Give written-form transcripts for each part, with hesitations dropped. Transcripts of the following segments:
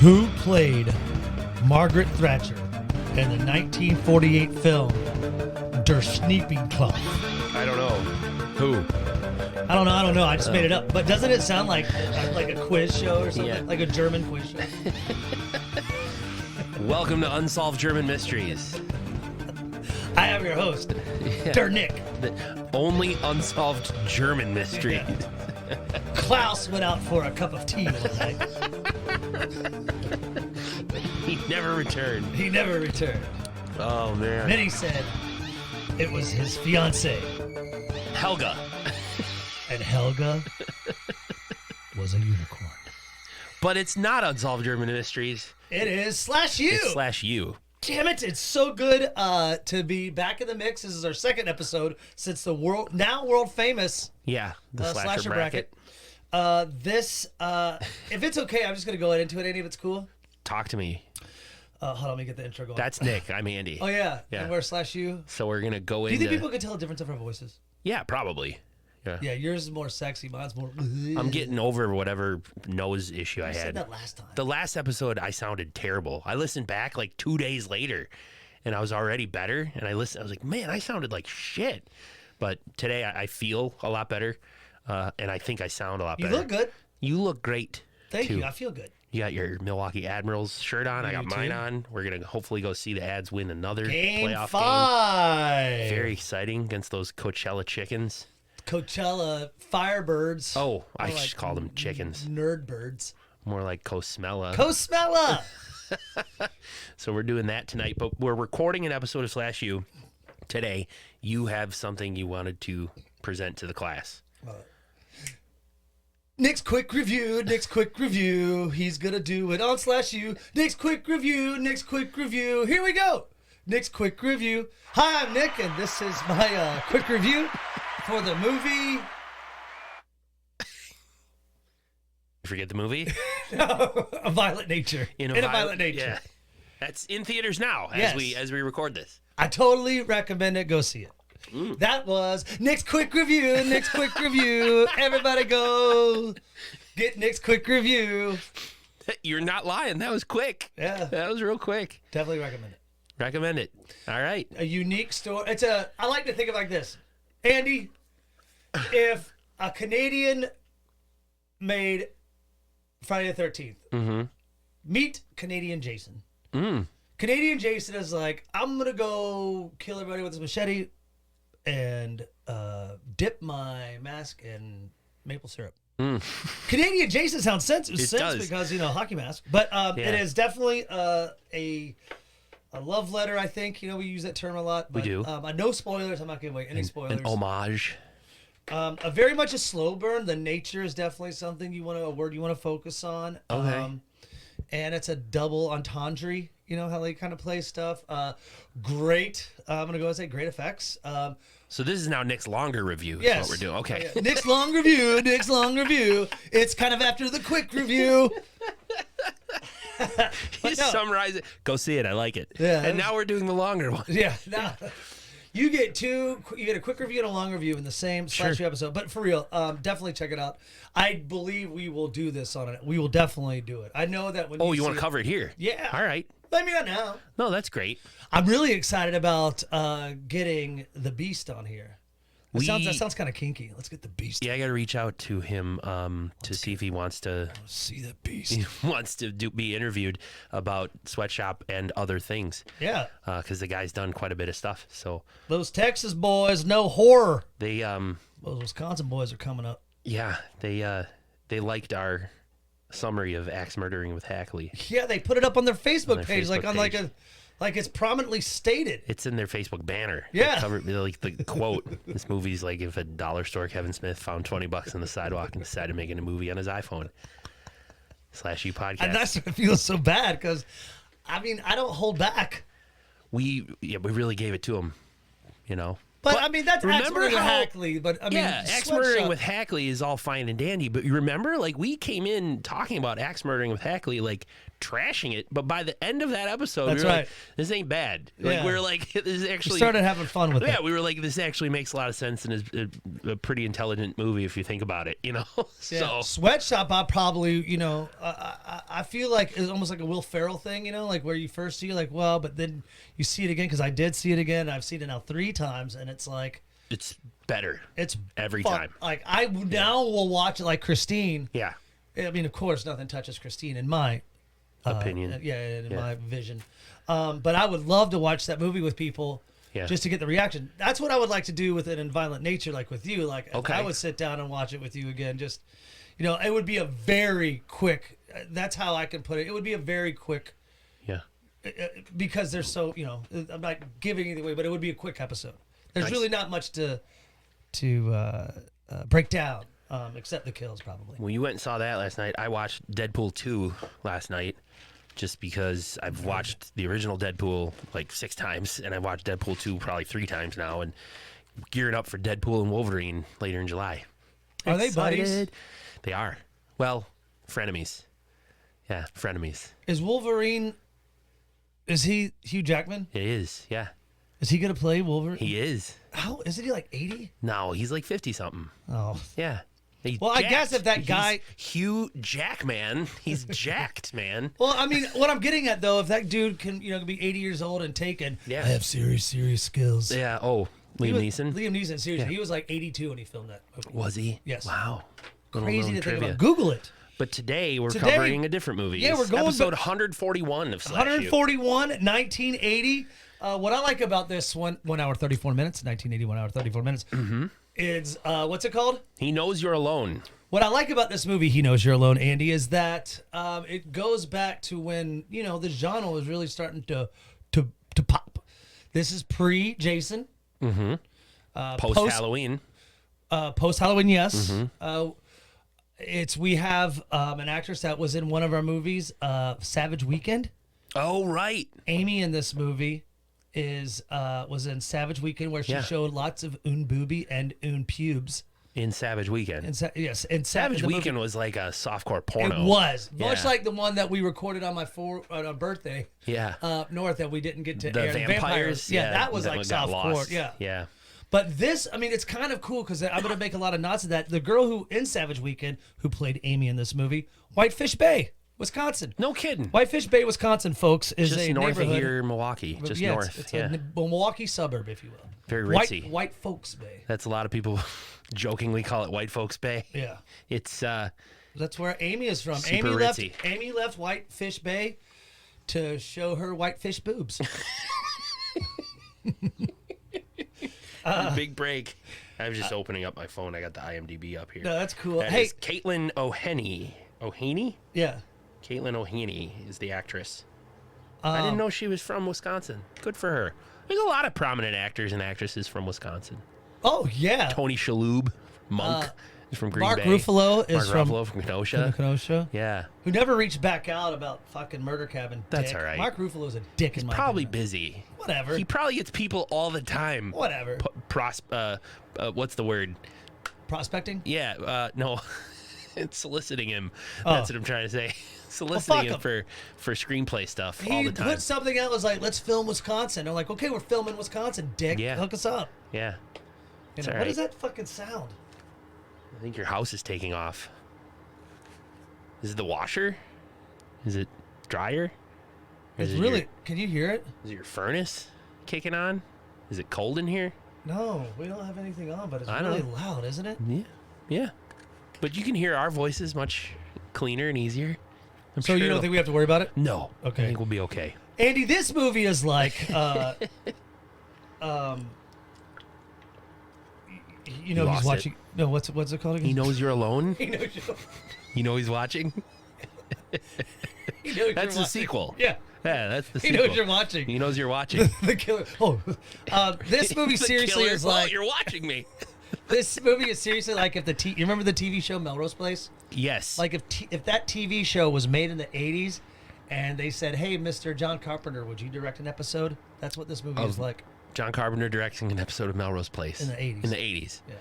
Who played Margaret Thatcher in the 1948 film Der Sneepingklap? I don't know. Who? I don't know. I just made it up. But doesn't it sound like a quiz show or something? Yeah. Like a German quiz show? Welcome to Unsolved German Mysteries. I am your host, Der Nick. The only unsolved German mystery. Yeah. Klaus went out for a cup of tea one night. He never returned. He never returned. Oh, man. Then he said it was his fiancée. Helga. And Helga was a unicorn. But it's not Unsolved German Mysteries. It is SlashU. It's SlashU. Damn it, it's so good to be back in the mix. This is our second episode since the world famous Yeah, the slasher bracket. If it's okay, I'm just going to go into it. Any of it's cool? Talk to me. Hold on, let me get the intro going. That's Nick. I'm Andy. Oh, yeah. Yeah. And we're SlashU. So we're going to go Do you into... think people can tell the difference of our voices? Yeah, probably. Yeah. Yeah, yours is more sexy. Mine's more... I'm getting over whatever nose issue I You had. said that last time. The last episode, I sounded terrible. I listened back like 2 days later, and I was already better. And I was like, man, I sounded like shit. But today, I feel a lot better, and I think I sound a lot You better. look good. You look great. Thank too. you. I feel good. You got your Milwaukee Admirals shirt on. I got mine too. on. We're going to hopefully go see the Ads win another Game playoff 5. game. Very exciting against those Coachella chickens. Coachella Firebirds. Oh, I More should call them chickens. Nerd birds. More like Cosmella. Cosmella. So we're doing that tonight, but we're recording an episode of SlashU today. You have something you wanted to present to the class. Nick's quick review. He's going to do it on SlashU. Nick's quick review. Here we go. Nick's quick review. Hi, I'm Nick, and this is my quick review for the movie. You forget the movie? A Violent Nature. In a Violent Nature. Yeah. That's in theaters now Yes. as we record this. I totally recommend it. Go see it. That was Nick's quick review. Everybody go get Nick's quick review. You're not lying. That was quick. Yeah. That was real quick. Definitely recommend it. Recommend it. All right. A unique story. I like to think of it like this. Andy, if a Canadian made Friday the 13th, meet Canadian Jason. Canadian Jason is like, I'm going to go kill everybody with this machete and dip my mask in maple syrup. Canadian Jason sounds sense does. because, hockey mask. But it is definitely a love letter, I think. We use that term a lot. But, We do. No spoilers. I'm not giving away any spoilers. An homage. A very much a slow burn. The nature is definitely something a word you want to focus on. Okay. And it's a double entendre. You know how they kind of play stuff. Great. I'm gonna go and say great effects. So this is now Nick's longer review. Is Yes. what we're doing. Okay. Yeah. Nick's long review. It's kind of after the quick review. You summarize it. Go see it. I like it. Yeah. And now we're doing the longer one. Yeah. Nah. You get a quick review and a long review in the same SlashU episode. But for real, definitely check it out. I believe we will do this on it. We will definitely do it. I know that when Oh, you want to cover it here? Yeah. All right. Let me know now. No, that's great. I'm really excited about getting the Beast on here. That sounds kind of kinky. Let's get the Beast. Yeah, I got to reach out to him to see if he wants to See the Beast. be interviewed about Sweatshop and other things. Yeah. Because the guy's done quite a bit of stuff. So Those Texas boys, no horror. they Those Wisconsin boys are coming up. yeah, they liked our summary of Axe Murdering with Hackley. Yeah, they put it up on their Facebook their page, Facebook page. like it's prominently stated. It's in their Facebook banner. Yeah. The quote. This movie's like if a dollar store Kevin Smith found $20 on the sidewalk and decided to make it a movie on his iPhone. SlashU podcast. And that's what feels so bad because, I don't hold back. We really gave it to him, But that's Axe remember Murder how- Hackley. But Axe Murdering with Hackley is all fine and dandy, but you remember, we came in talking about Axe Murdering with Hackley, trashing it, but by the end of that episode, That's we were right. like, this ain't bad. Like, Yeah. we were like, this is We actually... started having fun with it. Yeah, we were like, this actually makes a lot of sense and is a pretty intelligent movie if you think about it, you know? Yeah. So, Sweatshop, I probably, I feel like it's almost like a Will Ferrell thing, like where you first see, like, well, but then you see it again, because I did see it again. I've seen it now 3 times, and it's like... it's better. It's every fun. time. Like, I now will watch it like Christine. Yeah. I mean, of course, nothing touches Christine in my... Opinion. in my vision. But I would love to watch that movie with people just to get the reaction. That's what I would like to do with it in Violent Nature, like with you. Like, if I would sit down and watch it with you again. Just, it would be a very quick, that's how I can put it. It would be a very quick, because there's so, I'm not giving anything away, but it would be a quick episode. There's really not much to break down. Except the kills, probably. When you went and saw that last night, I watched Deadpool 2 last night just because I've watched the original Deadpool like 6 times, and I've watched Deadpool 2 probably 3 times now, and gearing up for Deadpool and Wolverine later in July. Are they buddies? They are. Well, frenemies. Yeah, frenemies. Is Wolverine, is he Hugh Jackman? It is, yeah. Is he going to play Wolverine? He is. How? Isn't he like 80? No, he's like 50-something. Oh. Yeah. He's Well, I guess if that guy... Hugh Jackman, he's jacked, man. Well, I mean, what I'm getting at, though, if that dude can, be 80 years old and taken, I have serious skills. Yeah, Liam Neeson? Liam Neeson, seriously. He was like 82 when he filmed that movie. Was he? Yes. Wow. Crazy to think about. Google it. But today we're covering a different movie. Yeah, we're going... Episode 141 of SlashU. 141, 1980. What I like about this 1 hour, 34 minutes, 1980, 1 hour, 34 minutes, is, what's it called? He Knows You're Alone. What I like about this movie, He Knows You're Alone, Andy, is that it goes back to when, the genre was really starting to pop. This is pre-Jason. Post-Halloween. Post-Halloween, yes. We have an actress that was in one of our movies, Savage Weekend. Oh, right. Amy in this movie was in Savage Weekend, where she showed lots of un booby and un pubes. In Savage Weekend. Yes, in Savage Weekend was like a softcore porno. It was much like the one that we recorded on my birthday. Yeah. Up north that we didn't get to air. The vampires. Yeah, that was like softcore. Yeah. Yeah. But this, I mean, it's kind of cool because I'm going to make a lot of nods of that. The girl who in Savage Weekend who played Amy in this movie, Whitefish Bay, Wisconsin. No kidding. Whitefish Bay, Wisconsin, folks, is just a north neighborhood. of here, Milwaukee. Just north. It's a Milwaukee suburb, if you will. Very ritzy. White Folks Bay. That's a lot of people jokingly call it White Folks Bay. Yeah. It's that's where Amy is from. Super ritzy. Amy left Whitefish Bay to show her whitefish boobs. big break. I was just opening up my phone. I got the IMDb up here. No, that's cool. That Hey, is Caitlin O'Henny. O'Haney? yeah. Caitlin O'Haney is the actress. I didn't know she was from Wisconsin. Good for her. There's a lot of prominent actors and actresses from Wisconsin. Oh yeah. Tony Shalhoub, Monk, is from Green Mark Bay. Ruffalo is Mark from Ruffalo from Kenosha. Kenosha. Yeah. Who never reached back out about fucking Murder Cabin. That's dick. all right. Mark Ruffalo's a dick in my Probably opinion. busy. Whatever. He probably gets people all the time. Whatever. What's the word? Prospecting? Yeah. No. It's soliciting him. Oh. That's what I'm trying to say. Soliciting fuck him for screenplay stuff all He the time. put something out, was like, let's film Wisconsin. I'm like, okay, we're filming Wisconsin, dick. Yeah. Hook us up. Yeah. You know, all what right. does that fucking sound? I think your house is taking off. Is it the washer? Is it dryer? Or It's is it really, your- can you hear it? is it your furnace kicking on? Is it cold in here? No, we don't have anything on, but it's I really know. loud, isn't it? Yeah. Yeah. But you can hear our voices much cleaner and easier. I'm So sure you don't it'll- think we have to worry about it? No. Okay. I think we'll be okay. Andy, this movie is like, you know, You he's lost watching. No, what's it called again? He knows you're alone. He knows you're, You know he's watching. he knows you're That's the watching. sequel. Yeah, Yeah, that's the he sequel. knows you're watching. He knows you're watching. The killer. Oh, this movie The seriously killer. is Oh, like. you're watching me. This movie is seriously like if you remember the TV show Melrose Place? Yes. Like if that TV show was made in the 80s and they said, hey, Mr. John Carpenter, would you direct an episode? That's what this movie is like. John Carpenter directing an episode of Melrose Place. In the 80s. In the 80s. Yeah.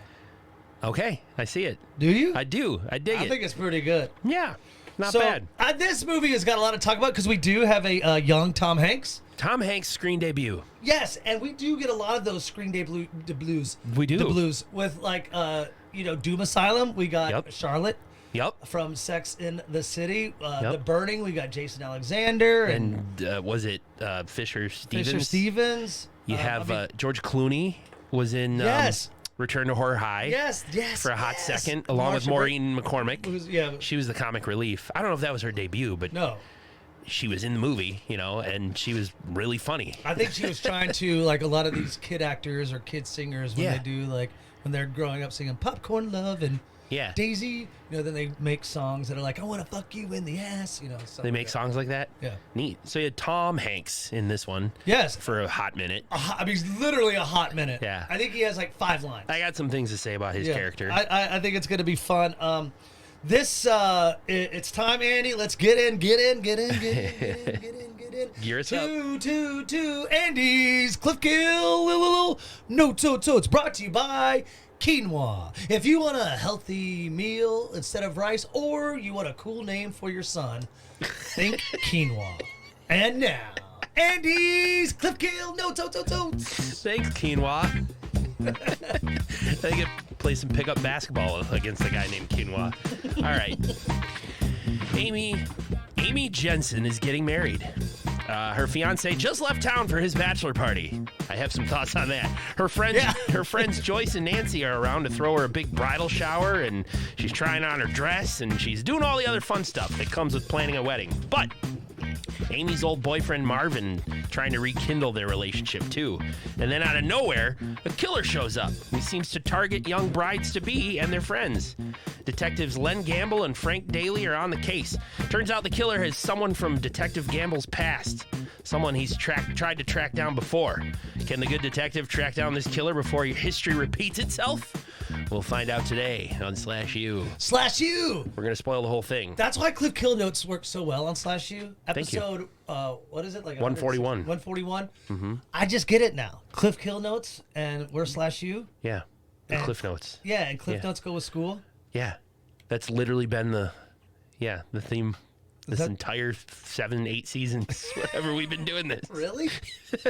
Okay, I see it. Do you? I do. I dig I it. think it's pretty good. Yeah. Not So bad. This movie has got a lot to talk about because we do have a young Tom Hanks. Tom Hanks' screen debut. Yes, and we do get a lot of those screen blues. We do. The blues with like Doom Asylum. We got Yep. Charlotte Yep. from Sex in the City. Yep. The Burning. We got Jason Alexander And was it Fisher Stevens? Fisher Stevens. You have George Clooney was in Yes. Return to Horror High. Yes. For a hot second, along with Marsha Maureen McCormick. Yeah. She was the comic relief. I don't know if that was her debut, but No. she was in the movie, and she was really funny. I think she was trying to, like a lot of these kid actors or kid singers when Yeah. they do, like, when they're growing up singing Popcorn Love and Yeah. Daisy, then they make songs that are like, I want to fuck you in the ass, stuff They like make that. songs like that? Yeah. Neat. So you had Tom Hanks in this one Yes. for a hot minute. He's literally a hot minute. Yeah. I think he has like 5 lines. I got some things to say about his Yeah. character. I think it's going to be fun. It's time, Andy. Let's get in. Gear us up. To Andy's Cliff Kill. No, so it's brought to you by quinoa. If you want a healthy meal instead of rice, or you want a cool name for your son, think quinoa. And now, Andy's Cliff Kill. No, totes. Thanks, Quinoa. I could play some pickup basketball against a guy named Quinoa. All right. Amy Jensen is getting married. Her fiance just left town for his bachelor party. I have some thoughts on that. Her friends Joyce and Nancy are around to throw her a big bridal shower, and she's trying on her dress, and she's doing all the other fun stuff that comes with planning a wedding. But Amy's old boyfriend Marvin trying to rekindle their relationship too. And then out of nowhere, a killer shows up. He seems to target young brides-to-be and their friends. Detectives Len Gamble and Frank Daly are on the case. Turns out the killer is someone from Detective Gamble's past. Someone he's tried to track down before. Can the good detective track down this killer before history repeats itself? We'll find out today on SlashU. SlashU. We're going to spoil the whole thing. That's why Cliff Kill Notes work so well on SlashU. Thank you. Episode, what is it? Like 141. 141? Mm-hmm. I just get it now. Cliff Kill Notes, and we're SlashU. Yeah. The And- Cliff Notes. Yeah, and Cliff Notes go with school. Yeah. That's literally been the theme this that- entire 7-8 seasons, whatever we've been doing this. Really?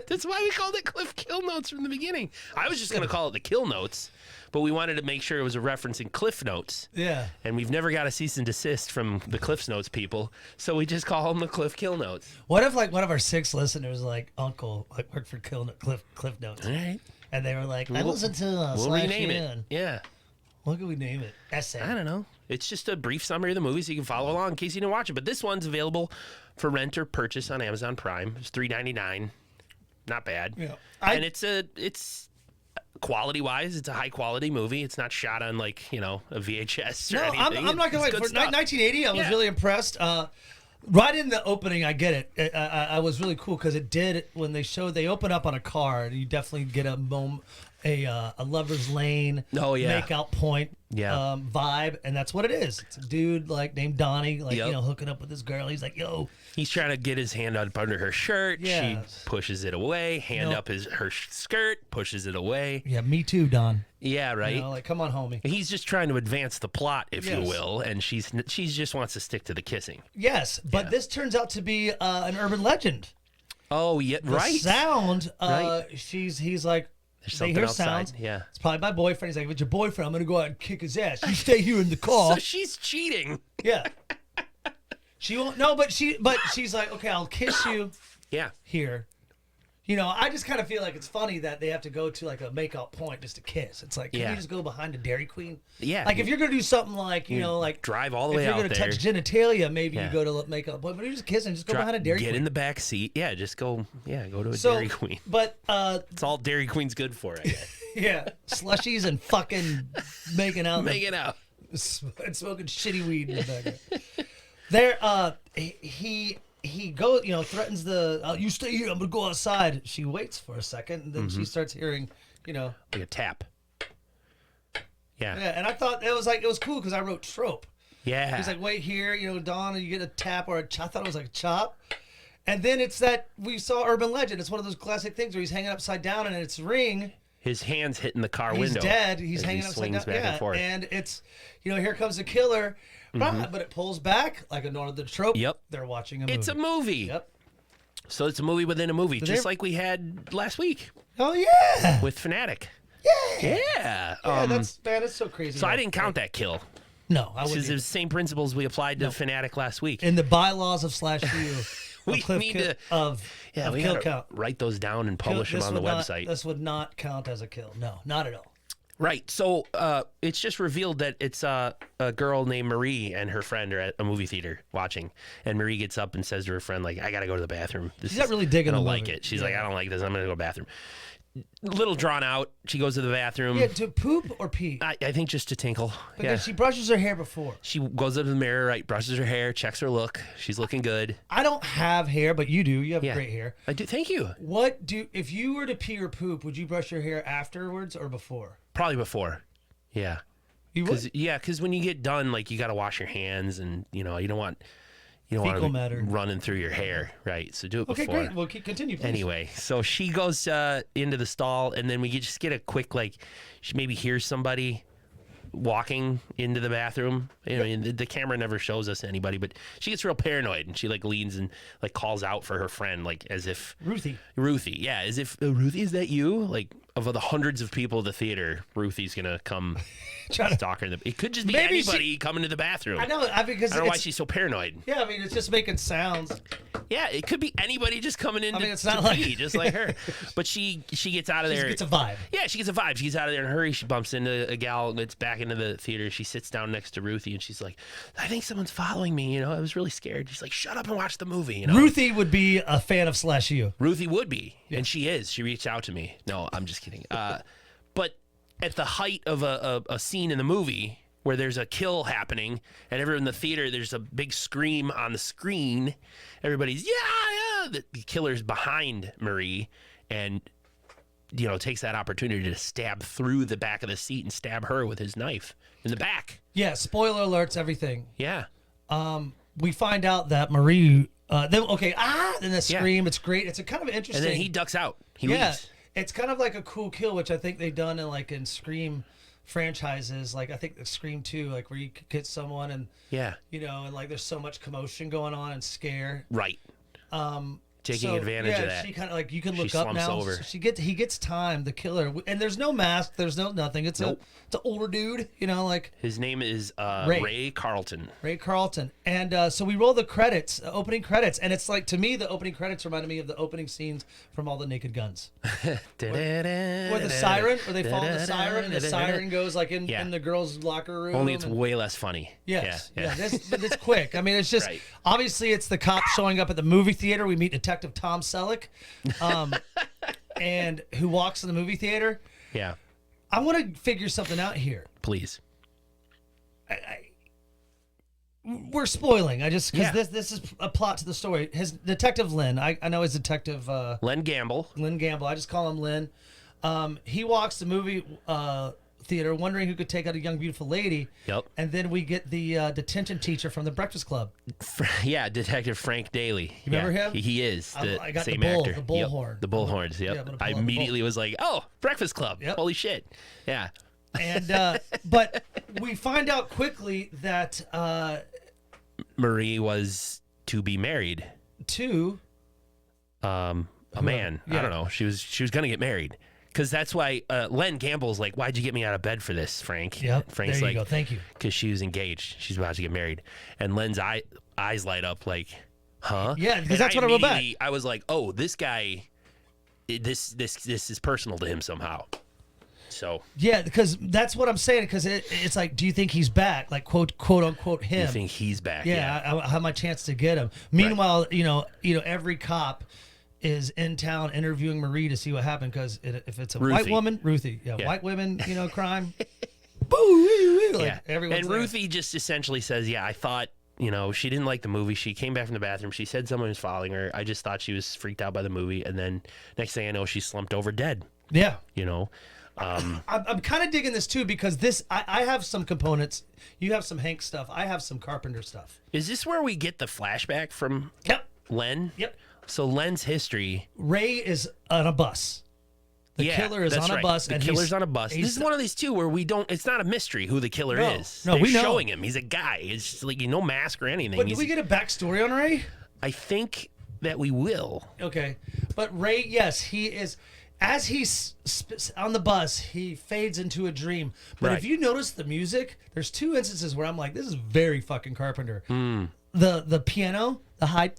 That's why we called it Cliff Kill Notes from the beginning. I was just going to call it the Kill Notes, but we wanted to make sure it was a referencing Cliff Notes. Yeah. And we've never got a cease and desist from the Cliff Notes people, so we just call them the Cliff Kill Notes. What if like one of our 6 listeners, like uncle, like worked for Cliff Notes, All right. and they were like, I listened to We'll SlashU. rename it. Yeah. What could we name it? Essay. I don't know. It's just a brief summary of the movie so you can follow along in case you didn't watch it. But this one's available for rent or purchase on Amazon Prime. It's $3.99. Not bad. Yeah. And it's quality wise, it's a high quality movie. It's not shot on like, a VHS or No, anything. I'm not gonna It's wait. good For stuff. 1980, I was Yeah. really impressed. Right in the opening, I get it. I was really cool because it did when they open up on a car. You definitely get a lover's lane, Oh, yeah. make out point, Yeah. vibe, and that's what it is. It's a dude like named Donnie, like Yep. hooking up with this girl. He's like, yo, He's trying to get his hand up under her shirt. Yes. She pushes it away. Hand No. up her skirt, pushes it away. yeah, me too, Don. Yeah, right. Like, come on, homie. He's just trying to advance the plot, if you Yes. will, and she just wants to stick to the kissing. Yes, but Yeah. this turns out to be an urban legend. Oh, yeah, The right. sound. Right. He's like. There's They something hear outside. sounds. Yeah. It's probably my boyfriend. He's like, "With your boyfriend, I'm gonna go out and kick his ass. You stay here in the car." So she's cheating. Yeah. She won't. No, but she's like, "Okay, I'll kiss you Yeah. here." I just kind of feel like it's funny that they have to go to like a make-out point just to kiss. It's like, can Yeah. you just go behind a Dairy Queen? Yeah. Like if you're gonna do something like like drive all the if way you're out gonna there. touch genitalia, maybe Yeah. you go to make-out point. But you're just kissing, just go behind a Dairy Get Queen. in the back seat. Yeah, just go. Yeah, go to a So, Dairy Queen. but It's all Dairy Queen's good for, I guess. yeah, slushies and fucking making out. Make it out. And smoking shitty weed in the background. There, he goes, threatens you stay here, I'm gonna go outside. She waits for a second, and then she starts hearing, Like a tap. Yeah. yeah. And I thought it was cool because I wrote trope. Yeah. He's like, wait here, Dawn, and you get a tap or a chop. I thought it was like a chop. And then it's that we saw Urban Legend. It's one of those classic things where he's hanging upside down and it's Ring. His hand's hitting the car He's window. dead. He's as hanging he upside swings down. back and forth. And it's, here comes the killer. Right, but it pulls back like a northern trope. Yep. They're watching a movie. It's a movie. Yep. So it's a movie within a movie, just like we had last week Oh yeah. with Fanatic. Yeah. Yeah. Yeah, that's so crazy. So I didn't count that kill. No, I Because wouldn't. it was the same principles we applied to Fanatic last week. In the bylaws of SlashU, We need to of we kill gotta count. write those down and publish them on the website. This would not count as a kill. No, not at all. Right. So it's just revealed that it's a girl named Marie and her friend are at a movie theater watching. And Marie gets up and says to her friend, like, I got to go to the bathroom. She's not really digging I don't the like movie. it. She's like, I don't like this. I'm going to go to the bathroom. Little drawn out. She goes to the bathroom. Yeah, to poop or pee? I think just to tinkle. Because she brushes her hair before. She goes up to the mirror, right, brushes her hair, checks her look. She's looking good. I don't have hair, but you do. You have great hair. I do. Thank you. If you were to pee or poop, would you brush your hair afterwards or before? Probably before. Yeah. You would? Because when you get done, like, you got to wash your hands, and you don't want Fecal it matter running through your hair, right? So do it Okay, before. great. Well, continue, please. Anyway, so she goes into the stall, and then we just get a quick, like, she maybe hears somebody walking into the bathroom. I mean, the camera never shows us anybody, but she gets real paranoid, and she, like, leans and, like, calls out for her friend, like, as if... Ruthie, yeah, as if, Ruthie, is that you? Like, of the hundreds of people at the theater, Ruthie's going to come stalk her. It could just be Maybe anybody coming to the bathroom. I know, because I don't know why she's so paranoid. Yeah, I mean, it's just making sounds. Yeah, it could be anybody just coming in it's to not like pee, just like her. But she gets out of there. She gets a vibe. Yeah, she gets a vibe. She gets out of there in a hurry. She bumps into a gal that's back into the theater. She sits down next to Ruthie, and she's like, I think someone's following me. I was really scared. She's like, shut up and watch the movie. Ruthie would be a fan of SlashU. Ruthie would be, and she is. She reached out to me. No, I'm just kidding. But at the height of a scene in the movie where there's a kill happening and everyone in the theater, there's a big scream on the screen. Everybody's, yeah. The killer's behind Marie and, takes that opportunity to stab through the back of the seat and stab her with his knife in the back. Yeah, spoiler alerts, everything. Yeah. We find out that Marie, then the scream. It's great. It's a kind of interesting. And then he ducks out. He leaves. It's kind of like a cool kill, which I think they've done in Scream franchises. Like I think the Scream 2, like where you could get someone and and like there's so much commotion going on and scare. Right. Taking advantage of that. She kind of like you can look she up slumps now. over. So he gets time, the killer, and there's no mask, there's no nothing. It's an older dude, like his name is Ray Carlton. Ray Carlton, and so we roll the credits, opening credits, and it's like to me the opening credits reminded me of the opening scenes from all the Naked Guns. Where the siren, where they follow the siren, and the siren goes like in the girls' locker room. Only it's way less funny. Yes, It's quick. I mean, it's just obviously it's the cop showing up at the movie theater. We meet Detective Tom Selleck, and who walks in the movie theater. Yeah. I want to figure something out here. Please. We're spoiling. Because this is a plot to the story. His Detective Lynn. I know his Detective Len Gamble. Lynn Gamble. I just call him Lynn. He walks the movie theater wondering who could take out a young beautiful lady. Yep. And then we get the detention teacher from the Breakfast Club. Yeah, Detective Frank Daly. You remember him? He is the I got same the bull, actor. the bullhorn. The bullhorns. Yep. Yeah, I immediately was like, oh, Breakfast Club. Yep. Holy shit. Yeah. And but we find out quickly that Marie was to be married to a man. Yeah. I don't know. She was gonna get married. Because that's why Len Gamble's like, why'd you get me out of bed for this, Frank? Yep. Frank's there you like, go. Thank you. Because she was engaged. She's about to get married. And Len's eyes light up like, huh? Yeah, because that's what I wrote back. I was like, oh, this guy, this is personal to him somehow. So yeah, because that's what I'm saying. Because it's like, do you think he's back? Like quote unquote him. You think he's back? Yeah, I have my chance to get him. Meanwhile, every cop is in town interviewing Marie to see what happened. Because if it's a white woman, Ruthie, white women, crime. Boo, everyone's and there. Ruthie just essentially says, yeah, I thought. She didn't like the movie. She came back from the bathroom. She said someone was following her. I just thought she was freaked out by the movie. And then next thing I know, she slumped over dead. Yeah. I'm kind of digging this too because I have some components. You have some Hank stuff. I have some Carpenter stuff. Is this where we get the flashback from Len? Yep. So Len's history. Ray is on a bus. The killer is on a bus. The killer's on a bus. This is one of these two where we don't. It's not a mystery who the killer is. No, They're we know. showing him. He's a guy. It's just like no mask or anything. But do we get a backstory on Ray? I think that we will. Okay, but Ray, yes, he is. As he's on the bus, he fades into a dream. But if you notice the music, there's two instances where I'm like, this is very fucking Carpenter. The piano, the high,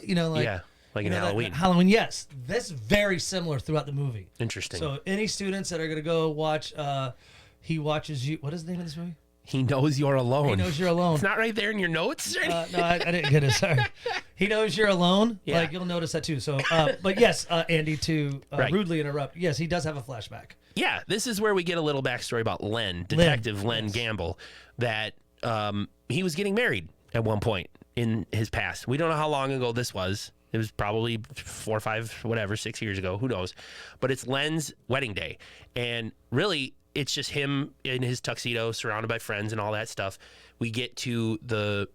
you know, like like in Halloween. Halloween, yes, that's very similar throughout the movie. Interesting. So any students that are gonna go watch, He Watches You. What is the name of this movie? He Knows You're Alone. He Knows You're Alone. It's not right there in your notes? No, I didn't get it. Sorry. He Knows You're Alone. Yeah. Like, you'll notice that too. So, but yes, Andy, to rudely interrupt, yes, he does have a flashback. Yeah, this is where we get a little backstory about Detective Len Gamble, that he was getting married at one point in his past. We don't know how long ago this was. It was probably 4 or 5, whatever, 6 years ago. Who knows? But it's Len's wedding day. And really, it's just him in his tuxedo, surrounded by friends and all that stuff. We get to the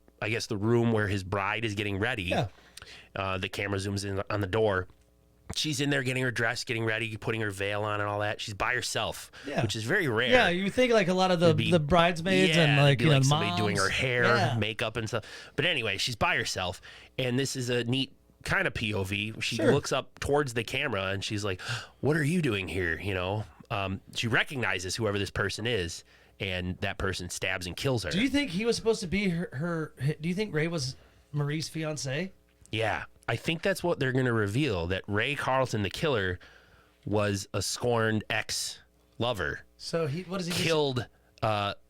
room where his bride is getting ready. Yeah. The camera zooms in on the door. She's in there getting her dress, getting ready, putting her veil on and all that. She's by herself, which is very rare. Yeah, you think like a lot of the bridesmaids and like, like moms. somebody doing her hair, makeup and stuff. But anyway, she's by herself, and this is a neat kind of POV. She looks up towards the camera and she's like, "What are you doing here?" You know. She recognizes whoever this person is, and that person stabs and kills her. Do you think he was supposed to be her do you think Ray was Marie's fiance? Yeah, I think that's what they're going to reveal, that Ray Carlton, the killer, was a scorned ex-lover. So what does he killed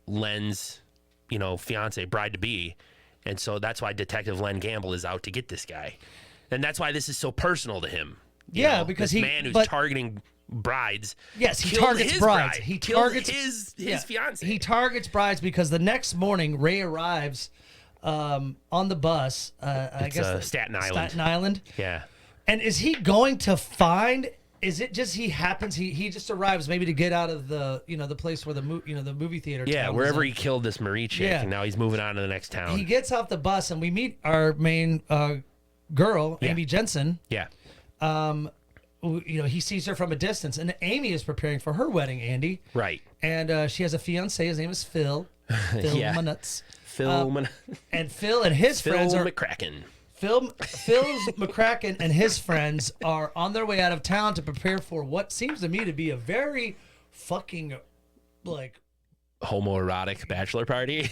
Len's, fiance, bride-to-be, and so that's why Detective Len Gamble is out to get this guy. And that's why this is so personal to him. Because this man who's targeting brides. Yes, he targets brides. Bride, he targets his fiance. He targets brides because the next morning Ray arrives on the bus. I guess Staten Island. Staten Island. Yeah. And is he going to find? Is it just he happens? He just arrives maybe to get out of the the place where the movie theater. Yeah, wherever he killed this Marie chick, and now he's moving on to the next town. He gets off the bus and we meet our main girl, Amy Jensen. Yeah. He sees her from a distance, and Amy is preparing for her wedding, Andy. Right. And she has a fiance. His name is Phil. Phil Manuts. And Phil and his friends are McCracken. Phil's McCracken and his friends are on their way out of town to prepare for what seems to me to be a very fucking homoerotic bachelor party.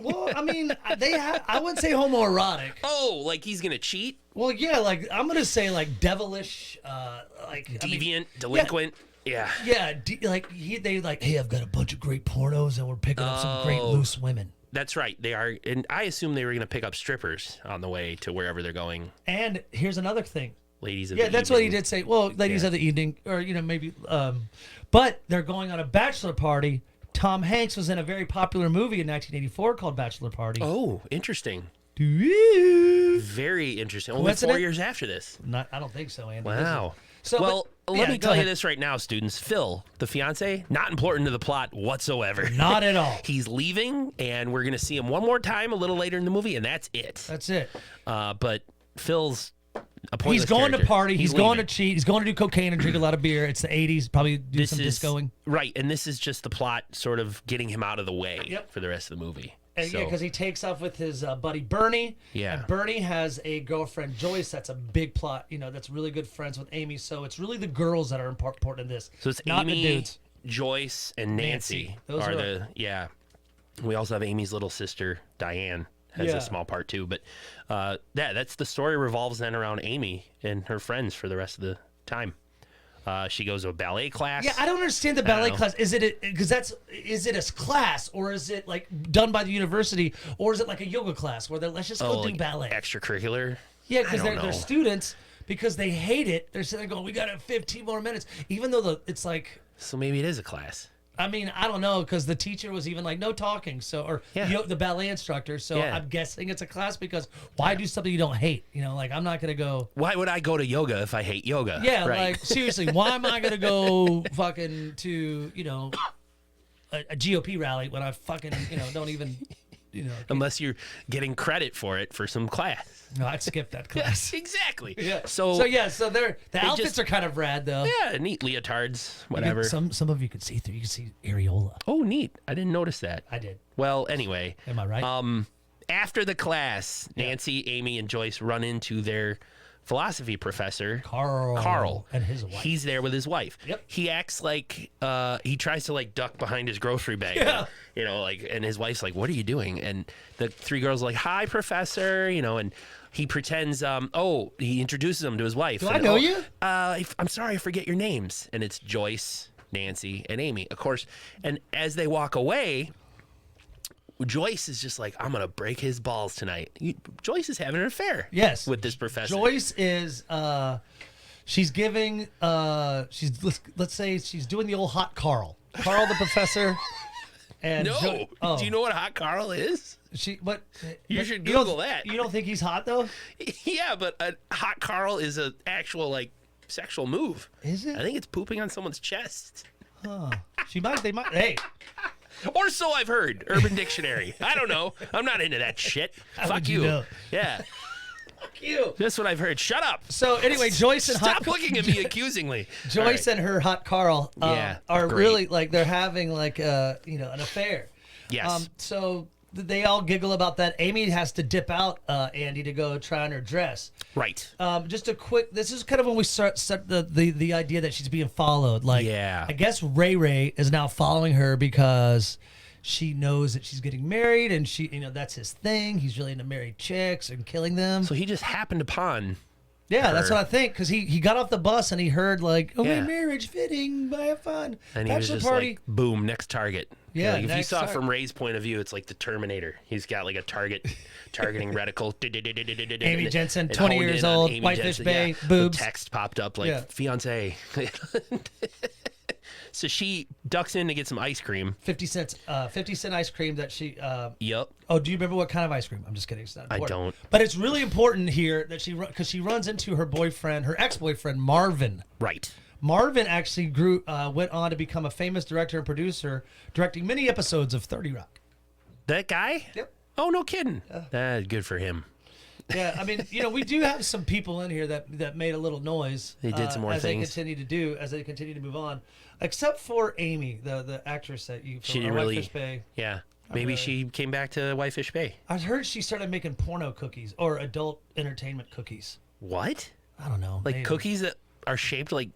Well, I mean, I wouldn't say homoerotic. Oh, like he's gonna cheat? Well, yeah, like I'm gonna say like devilish, deviant, delinquent. Yeah. Yeah, hey, I've got a bunch of great pornos and we're picking up some great loose women. That's right. They are, and I assume they were going to pick up strippers on the way to wherever they're going. And here's another thing. Ladies of the evening. Yeah, that's what he did say. Well, ladies of the evening, or maybe. But they're going on a bachelor party. Tom Hanks was in a very popular movie in 1984 called Bachelor Party. Oh, interesting. Very interesting. Only 4 years after this. I don't think so, Andy. Wow. So, let me tell you this right now, students. Phil, the fiance, not important to the plot whatsoever. Not at all. He's leaving, and we're going to see him one more time a little later in the movie, and that's it. That's it. But Phil's a pointless He's going character. to party. He's going to leaving. cheat. He's going to do cocaine and drink a lot of beer. It's the 80s. Probably do some discoing. Right, and this is just the plot sort of getting him out of the way for the rest of the movie. And because he takes off with his buddy Bernie. Yeah. And Bernie has a girlfriend, Joyce, that's a big plot, that's really good friends with Amy. So it's really the girls that are important in this. So it's not Amy, the dudes. Joyce, and Nancy. Those are We also have Amy's little sister, Diane, has a small part too. But that's the story revolves then around Amy and her friends for the rest of the time. She goes to a ballet class. Yeah, I don't understand the ballet class. Is it a class, or is it like done by the university, or is it like a yoga class where let's just go do ballet? Extracurricular. Yeah, because they're students because they hate it. They're sitting there going, "We got 15 more minutes," even though it's like. So maybe it is a class. I mean, I don't know, because the teacher was even like, no talking. So, the ballet instructor. So I'm guessing it's a class because why do something you don't hate? I'm not going to go. Why would I go to yoga if I hate yoga? Yeah, right. Seriously, why am I going to go fucking to, a GOP rally when I fucking, don't even unless you're getting credit for it for some class. No, I'd skip that class. Exactly. Yeah. So the outfits are kind of rad though. yeah, neat leotards, whatever. Some of you could see through. You can see areola. Oh, neat. I didn't notice that. I did. Well, anyway. Am I right? After the class, Nancy, Amy, and Joyce run into their philosophy professor, Carl, and his wife. He's there with his wife. Yep. He acts like he tries to like duck behind his grocery bag. Yeah. And his wife's like, "What are you doing?" And the three girls are like, "Hi, professor," and he pretends. He introduces them to his wife. Do I know you? I'm sorry, I forget your names. And it's Joyce, Nancy, and Amy, of course. And as they walk away, Joyce is just like, I'm gonna break his balls tonight. Joyce is having an affair. Yes. With this professor. Joyce is she's giving let's say she's doing the old hot Carl the professor. And no. Do you know what hot Carl is? You should Google that. You don't think he's hot though? Yeah, but a hot Carl is an actual like sexual move. Is it? I think it's pooping on someone's chest. Huh. They might. Hey. Or so I've heard. Urban Dictionary. I don't know. I'm not into that shit. Fuck you. Know? Yeah. Fuck you. That's what I've heard. Shut up. So anyway, Joyce and Stop looking at me accusingly. Joyce and her hot Carl are great. really like they're having like an affair. Yes. So they all giggle about that. Amy has to dip out Andy to go try on her dress. Right. Just a quick. This is kind of when we set the idea that she's being followed. Like, yeah. I guess Ray is now following her because she knows that she's getting married, and she, that's his thing. He's really into married chicks and killing them. So he just happened upon. Yeah, her. that's what I think. Because he got off the bus and he heard like, marriage fitting, have fun. And he was just party. like, boom, next target. Yeah, if you saw it from Ray's point of view, it's like the Terminator. He's got like a targeting reticle. Amy Jensen, 20 years old, Whitefish Bay, boobs. The text popped up like, fiance. So she ducks in to get some ice cream. 50 cent ice cream that she. Yep. Oh, do you remember what kind of ice cream? I'm just kidding. It's not important. I don't. But it's really important here that because she runs into her ex-boyfriend Marvin. Right. Marvin actually went on to become a famous director and producer, directing many episodes of 30 Rock. That guy? Yep. Oh, no kidding. Good for him. Yeah, I mean, we do have some people in here that made a little noise. They did some more things. As they continue to move on. Except for Amy, the actress that you she didn't really. Whitefish Bay. Yeah, maybe she came back to Whitefish Bay. I heard she started making porno cookies or adult entertainment cookies. What? I don't know. Like cookies that are shaped like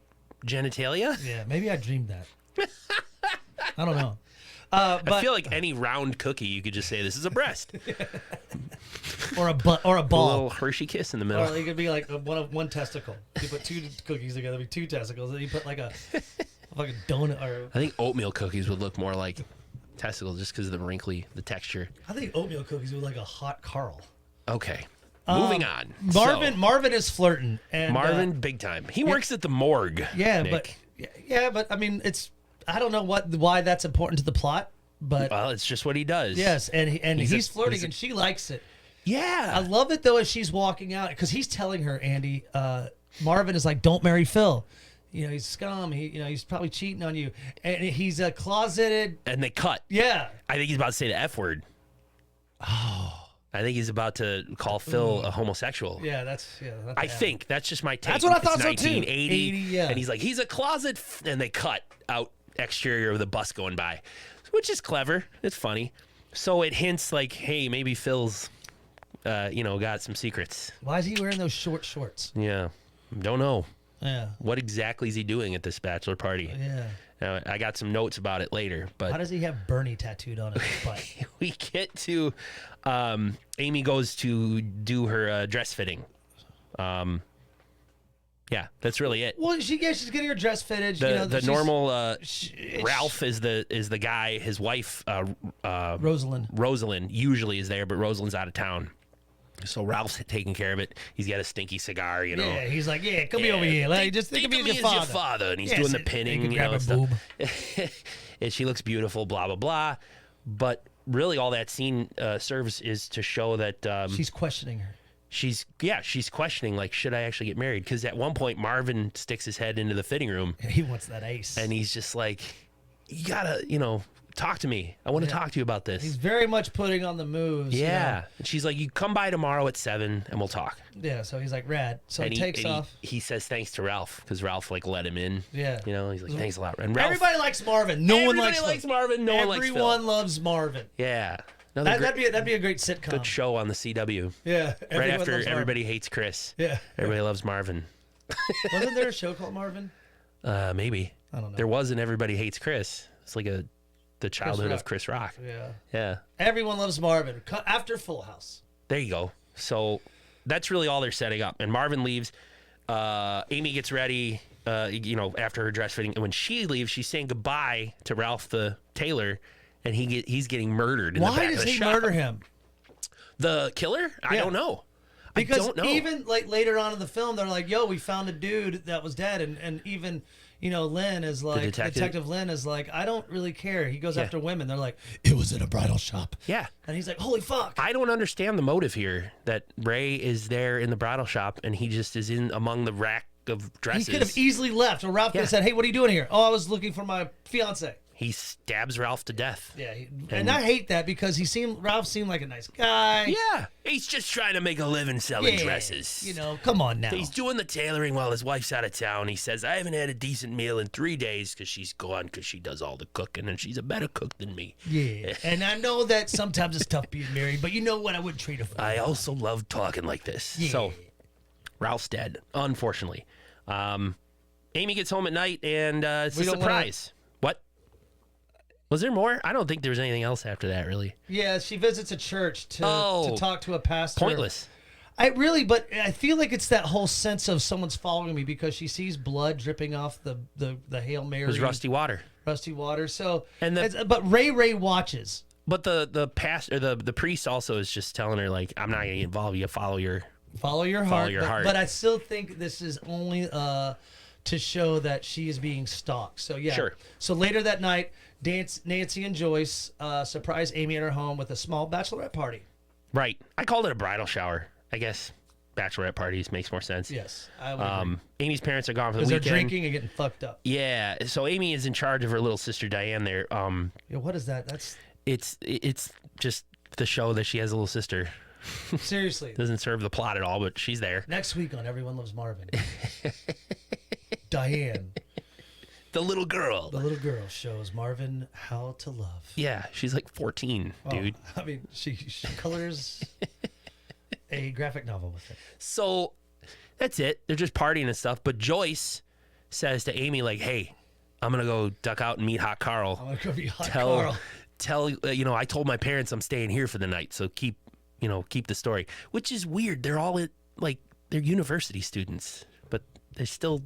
genitalia? Yeah, maybe I dreamed that. I don't know. But I feel like any round cookie, you could just say this is a breast, or a ball, a little Hershey kiss in the middle. Or it could be like one testicle. You put two cookies together, it'd be two testicles. Then you put like a donut. Or I think oatmeal cookies would look more like testicles just because of the texture. I think oatmeal cookies would like a hot Carl. Okay. Moving on. Marvin is flirting, and Marvin, big time. He works at the morgue. Yeah, Nick. but I mean, I don't know why that's important to the plot, but well, it's just what he does. Yes, and he's flirting, and she likes it. Yeah, I love it though as she's walking out because he's telling her, Andy, Marvin is like, don't marry Phil. He's scum. He's probably cheating on you, and he's a closeted. And they cut. Yeah, I think he's about to say the F word. Oh. I think he's about to call Phil a homosexual. Yeah, that's. I think that's just my take. That's what I thought. It's 1980, 80, yeah. And he's like, he's a closet, and they cut out exterior of the bus going by, which is clever. It's funny. So it hints like, hey, maybe Phil's, got some secrets. Why is he wearing those short shorts? Yeah, don't know. Yeah. What exactly is he doing at this bachelor party? Yeah. Now, I got some notes about it later, but how does he have Bernie tattooed on his butt? We get to Amy goes to do her dress fitting. Yeah, that's really it. Well, she's getting her dress fitted. The normal Ralph is the guy. His wife Rosalind usually is there, but Rosalind's out of town. So Ralph's taking care of it. He's got a stinky cigar, Yeah, he's like, come over here. Just think of me as your father. And he's doing the pinning, grab and a boob. And she looks beautiful, blah, blah, blah. But really all that scene serves is to show that... she's questioning her. She's questioning, like, should I actually get married? Because at one point, Marvin sticks his head into the fitting room. He wants that ace. And he's just like, you gotta, talk to me. I want to talk to you about this. He's very much putting on the moves. Yeah. And she's like, you come by tomorrow at 7 and we'll talk. Yeah, so he's like, rad. So he takes off. He says thanks to Ralph because Ralph like let him in. Yeah. You know, he's like, thanks a lot. And Ralph, everybody likes Marvin. No one likes Marvin. No one likes Phil. Everyone loves Marvin. Yeah. That'd be a great sitcom. Good show on the CW. Yeah. Right after Everybody Hates Chris. Yeah. Everybody loves Marvin. Wasn't there a show called Marvin? Maybe. I don't know. There was an Everybody Hates Chris. It's like the childhood of Chris Rock. Yeah. Yeah. Everyone loves Marvin. After Full House. There you go. So that's really all they're setting up. And Marvin leaves. Amy gets ready, after her dress fitting. And when she leaves, she's saying goodbye to Ralph the tailor, and he's getting murdered in the back of the shop. Why does he murder him? The killer? I don't know. Because I don't know. even like later on in the film, they're like, "Yo, we found a dude that was dead," and even Lynn is like, Detective Lynn is like, "I don't really care." He goes after women. They're like, "It was in a bridal shop." Yeah, and he's like, "Holy fuck!" I don't understand the motive here. That Ray is there in the bridal shop and he just is in among the rack of dresses. He could have easily left, or Ralph could have said, "Hey, what are you doing here?" "Oh, I was looking for my fiance." He stabs Ralph to death. Yeah, and I hate that because Ralph seemed like a nice guy. Yeah, he's just trying to make a living selling dresses. Come on now. He's doing the tailoring while his wife's out of town. He says, "I haven't had a decent meal in 3 days because she's gone because she does all the cooking and she's a better cook than me." Yeah, and I know that sometimes it's tough being married, but you know what? I wouldn't trade her for. I also love talking like this. Yeah. So, Ralph's dead, unfortunately. Amy gets home at night and it's a surprise. What? Was there more? I don't think there was anything else after that, really. Yeah, she visits a church to talk to a pastor. Pointless. But I feel like it's that whole sense of someone's following me because she sees blood dripping off the Hail Mary. It was rusty water. Rusty water. So, and but Ray watches. But the pastor, the priest also is just telling her like, I'm not going to get involved. You follow your heart. But I still think this is only to show that she is being stalked. So yeah. Sure. So later that night, Nancy and Joyce surprise Amy at her home with a small bachelorette party. Right. I called it a bridal shower. I guess bachelorette parties makes more sense. Yes. I would agree. Amy's parents are gone for the weekend. Because they're drinking and getting fucked up. Yeah. So Amy is in charge of her little sister Diane there. Yeah, what is that? It's just the show that she has a little sister. Seriously. Doesn't serve the plot at all, but she's there. Next week on Everyone Loves Marvin. Diane. The little girl. The little girl shows Marvin how to love. Yeah, she's like 14, dude. I mean, she colors a graphic novel with it. So that's it. They're just partying and stuff. But Joyce says to Amy, like, "Hey, I'm going to go duck out and meet Hot Carl. I'm going to go meet Hot Carl. Tell, I told my parents I'm staying here for the night. So keep the story." Which is weird. They're all they're university students, but they still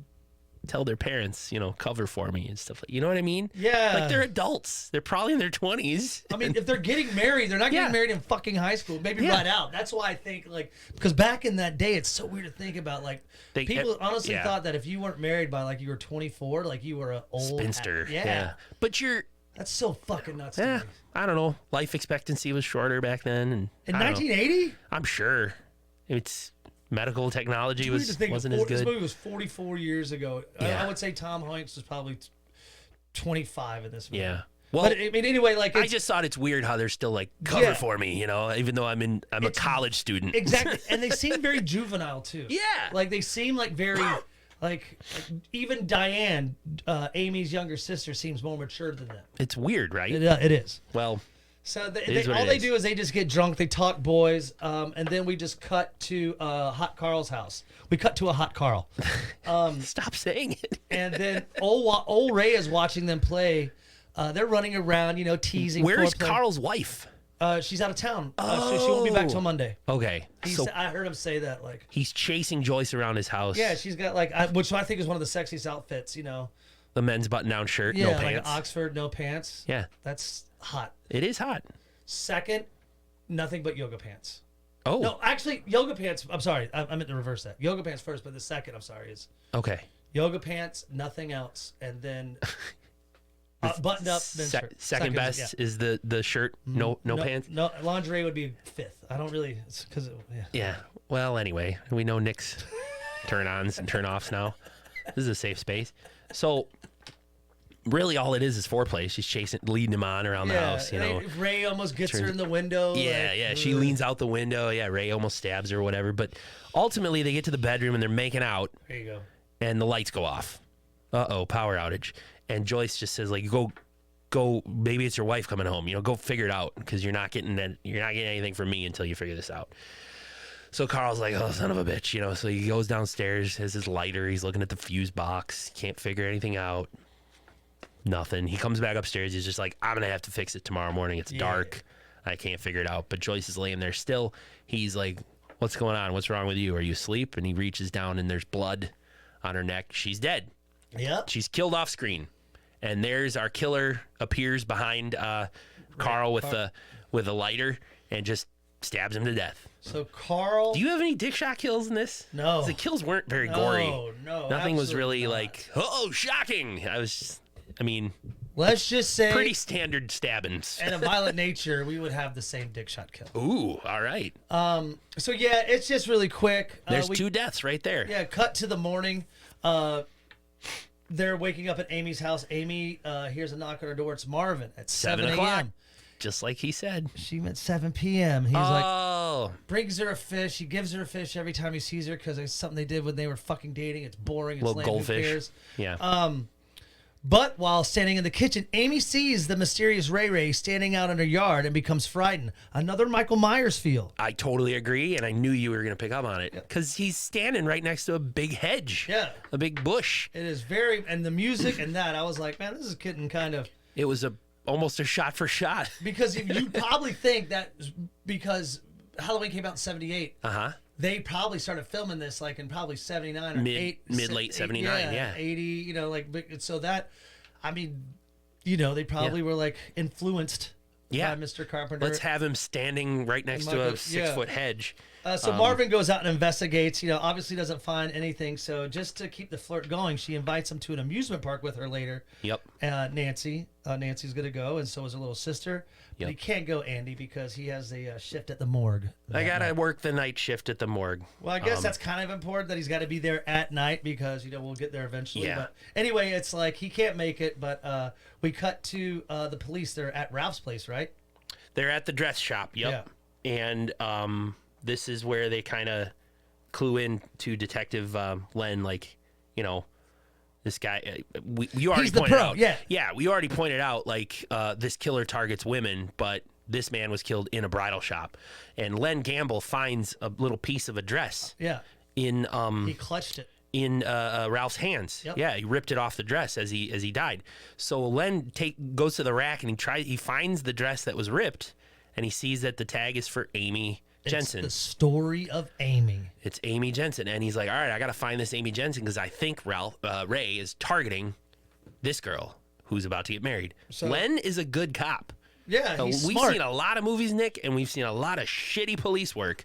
tell their parents, cover for me and stuff like, you know what I mean? Yeah. Like they're adults. They're probably in their 20s. I mean, if they're getting married, they're not getting married in fucking high school. Maybe right out. That's why I think because back in that day, it's so weird to think about people honestly thought that if you weren't married by you were 24, you were an old spinster. Yeah. But that's so fucking nuts to me. I don't know. Life expectancy was shorter back then. And in 1980? I'm sure. It's medical technology wasn't as good. This movie was 44 years ago. Yeah. I would say Tom Hanks was probably 25 in this movie. Yeah. Well, but I mean, anyway, I just thought it's weird how they're still cover for me, even though I'm a college student. Exactly, and they seem very juvenile too. Yeah. They seem very. Even Diane, Amy's younger sister, seems more mature than them. It's weird, right? It is. Well, so all they do is they just get drunk, they talk boys, and then we just cut to Hot Carl's house. We cut to a Hot Carl. Stop saying it. And then old Ray is watching them play. They're running around, teasing. Where's Carl's wife? She's out of town, so she won't be back till Monday. Okay. I heard him say that. He's chasing Joyce around his house. Yeah, she's got which I think is one of the sexiest outfits. The men's button-down shirt, no pants. Like Oxford, no pants. Yeah, that's hot. It is hot. Second, nothing but yoga pants. Oh. No, actually, yoga pants. I'm sorry, I meant to reverse that. Yoga pants first, but the second, I'm sorry, is okay. Yoga pants, nothing else, and then. Buttoned up, then shirt. Second best is the shirt, no pants. No, lingerie would be fifth. I don't really, because yeah. Well, anyway, we know Nick's turn-ons and turn-offs now. This is a safe space. So really all it is foreplay. She's leading him on around the house, you know. Ray almost gets her in the window. Yeah, yeah. She leans out the window. Yeah, Ray almost stabs her or whatever. But ultimately, they get to the bedroom and they're making out. There you go. And the lights go off. Power outage. And Joyce just says, like, go. Maybe it's your wife coming home. You know, go figure it out because you're not getting anything from me until you figure this out. So Carl's like, oh, son of a bitch, you know. So he goes downstairs, has his lighter. He's looking at the fuse box. Can't figure anything out. Nothing. He comes back upstairs. He's just like, I'm going to have to fix it tomorrow morning. It's dark. I can't figure it out. But Joyce is laying there still. He's like, what's going on? What's wrong with you? Are you asleep? And he reaches down and there's blood on her neck. She's dead. Yep. She's killed off screen. And there's our killer appears behind Carl with a lighter and just stabs him to death. So Carl... Do you have any dick shot kills in this? No. The kills weren't very gory. No, nothing was really like, oh, shocking. Let's just say... Pretty standard stabbings. And a violent nature, we would have the same dick shot kill. Ooh, all right. So yeah, it's just really quick. There's 2 deaths right there. Yeah, cut to the morning. They're waking up at Amy's house. Amy hears a knock on her door. It's Marvin at 7 a.m. Just like he said. She meant 7 p.m. He's like, brings her a fish. He gives her a fish every time he sees her because it's something they did when they were fucking dating. It's boring. It's little lame. goldfish. Who cares? Yeah. But while standing in the kitchen, Amy sees the mysterious Ray standing out in her yard and becomes frightened. Another Michael Myers feel. I totally agree, and I knew you were going to pick up on it because he's standing right next to a big hedge. Yeah. A big bush. It is very, and the music and that, I was like, man, this is getting kind of... It was almost a shot for shot. Because you probably think that because Halloween came out in 78. Uh-huh. They probably started filming this like in probably 79 or mid-late 79, yeah. 80, you know, like, so that, I mean, you know, they probably were like influenced by Mr. Carpenter. Let's have him standing right next to a 6-foot hedge. So Marvin goes out and investigates, you know, obviously doesn't find anything. So just to keep the flirt going, she invites him to an amusement park with her later. Yep. Nancy's going to go, and so is her little sister. But he can't go, Andy, because he has a shift at the morgue. I got to work the night shift at the morgue. Well, I guess that's kind of important that he's got to be there at night because, you know, we'll get there eventually. Yeah. But anyway, it's like he can't make it, but we cut to the police. They're at Ralph's place, right? They're at the dress shop, yep. Yeah. And this is where they kind of clue in to Detective Len, like, you know, this guy, you already pointed out. Yeah, we already pointed out, like, this killer targets women, but this man was killed in a bridal shop. And Len Gamble finds a little piece of a dress. In he clutched it. In Ralph's hands. Yep. Yeah, he ripped it off the dress as he died. So Len goes to the rack and he finds the dress that was ripped, and he sees that the tag is for Amy Jensen. It's the story of Amy. It's Amy Jensen. And he's like, all right, I got to find this Amy Jensen because I think Ray is targeting this girl who's about to get married. So, Len is a good cop. Yeah, he's we've smart. seen a lot of movies, Nick, and we've seen a lot of shitty police work.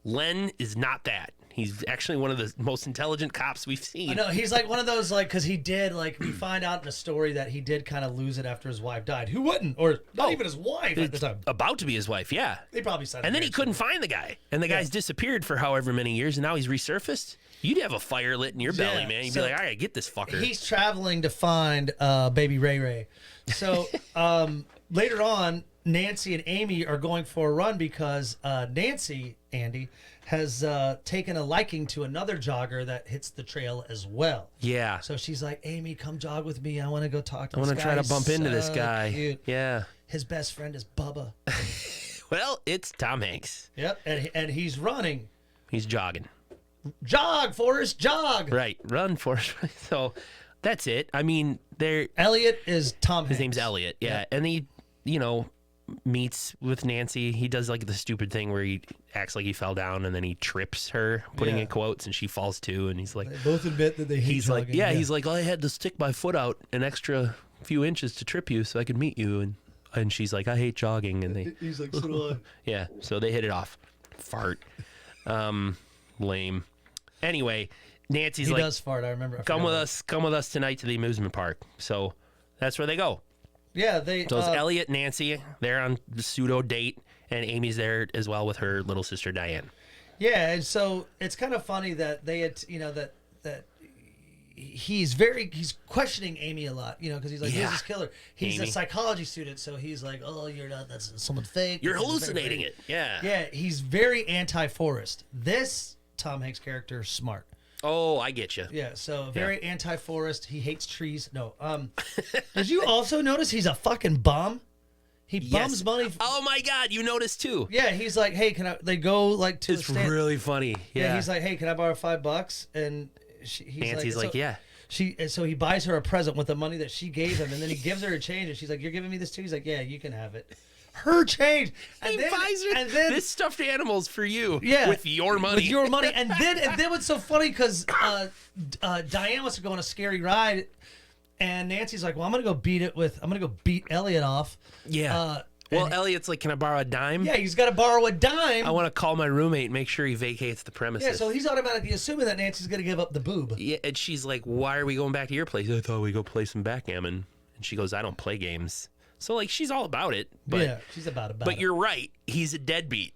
Len is not that. He's actually one of the most intelligent cops we've seen. I know. He's like one of those, like, because he did, like, we find out in a story that he did kind of lose it after his wife died. Who wouldn't? Or not even his wife at the time. About to be his wife, yeah. They probably said. And then he couldn't find the guy. And the guy's disappeared for however many years, and now he's resurfaced. You'd have a fire lit in your belly, man. You'd be like, all right, get this fucker. He's traveling to find baby Ray. So later on, Nancy and Amy are going for a run because Nancy, Andy, has taken a liking to another jogger that hits the trail as well. Yeah. So she's like, Amy, come jog with me. I want to go talk to this guy. I want to try to bump into this guy. Cute. Yeah. His best friend is Bubba. Well, it's Tom Hanks. Yep. And he's running. He's jogging. Jog, Forrest, jog. Right. Run, Forrest. So that's it. I mean, Elliot is Tom Hanks. His name's Elliot. Yeah. And he, you know, meets with Nancy. He does like the stupid thing where he acts like he fell down and then he trips her, putting in quotes, and she falls too. And he's like, they both admit that they hate he's jogging. Like, he's like, I had to stick my foot out an extra few inches to trip you so I could meet you. And she's like, I hate jogging. And he's like, so do I. Yeah. So they hit it off. Fart. Lame. Anyway, Nancy's he like, does fart. I remember. Come with us tonight to the amusement park. So that's where they go. Yeah, So it's Elliot, Nancy, they're on the pseudo date, and Amy's there as well with her little sister Diane. Yeah, and so it's kind of funny that they had, you know, that he's questioning Amy a lot, you know, because he's like, who's this killer? He's Amy. a psychology student, so he's like, oh, you're not, that's someone fake. You're hallucinating it. Yeah. Yeah, he's very anti-Forrest. This Tom Hanks character, smart. Oh, I get you. Yeah, so very anti-Forrest. He hates trees. No. Did you also notice he's a fucking bum? He bums money. Oh my God, you noticed too. Yeah, he's like, hey, can I? They go like to. It's the stand. really funny. Yeah. He's like, hey, can I borrow $5? And he's Nancy's like, yeah. So he buys her a present with the money that she gave him, and then he gives her a change, and she's like, you're giving me this too? He's like, yeah, you can have it. Her change. And He then, buys her and then, this stuffed animal's for you. Yeah, With your money. With your money. And then what's so funny, because Diane wants to go on a scary ride, and Nancy's like, well, I'm gonna go beat Elliot off. Yeah. Well, Elliot's like, can I borrow a dime? Yeah, he's got to borrow a dime. I want to call my roommate and make sure he vacates the premises. Yeah, so he's automatically assuming that Nancy's going to give up the boob. Yeah, and she's like, why are we going back to your place? I thought we'd go play some backgammon. And she goes, I don't play games. So, like, she's all about it. But, yeah, she's about it. But you're right. He's a deadbeat.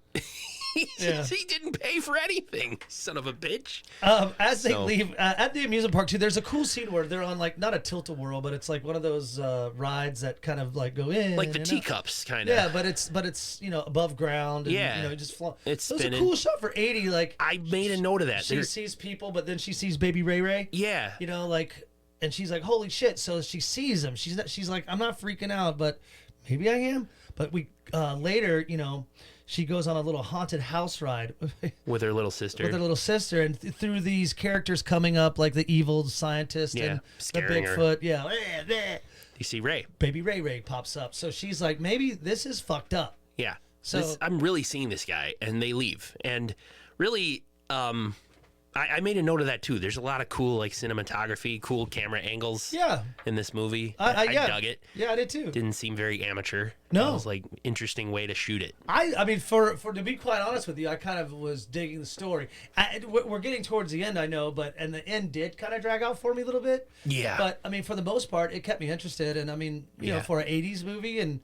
He Yeah. didn't pay for anything, son of a bitch. As they leave at the amusement park too, there's a cool scene where they're on like not a tilt-a-whirl, but it's like one of those rides that kind of like go in, Like the and teacups, kind of. Yeah, but it's you know above ground. And, Yeah. you know, just flow. It's so it's a spinning. cool shot for 80. Like I made a note of that. she sees people, but then she sees Baby Ray Ray. Yeah. You know, like, and she's like, holy shit. So she sees him. She's like, I'm not freaking out, but maybe I am. But we later, you know, she goes on a little haunted house ride With her little sister. with her little sister, and through these characters coming up, like the evil scientist and the scaring her. Bigfoot. Yeah. You see Ray. Baby Ray Ray pops up. So she's like, maybe this is fucked up. Yeah. So- I'm really seeing this guy, and they leave. And really, I made a note of that too. There's a lot of cool like cinematography, cool camera angles. Yeah. In this movie, I dug it. Yeah, I did too. Didn't seem very amateur. No. It was like interesting way to shoot it. I mean, for to be quite honest with you, I kind of was digging the story. We're getting towards the end, I know, and the end did kind of drag out for me a little bit. Yeah. But I mean, for the most part, it kept me interested, and I mean, you know, for an '80s movie, and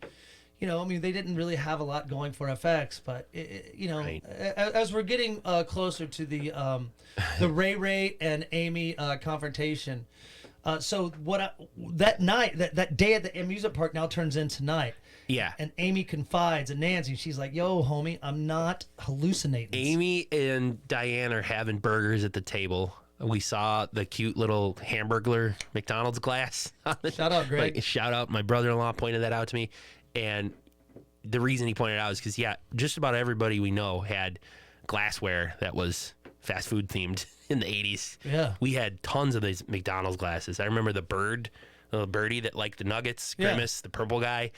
you know, I mean, they didn't really have a lot going for effects, but you know, Right. as we're getting closer to the Ray Ray and Amy confrontation. So that night, that day at the amusement park now turns into night. Yeah. And Amy confides in Nancy. She's like, yo, homie, I'm not hallucinating. Amy and Diane are having burgers at the table. We saw the cute little Hamburglar McDonald's glass. Shout out, Greg. Like, shout out. My brother-in-law pointed that out to me. And the reason he pointed it out is because, yeah, just about everybody we know had glassware that was fast food themed in the 80s. Yeah. We had tons of these McDonald's glasses. I remember the birdie that liked the nuggets, Grimace, the purple guy.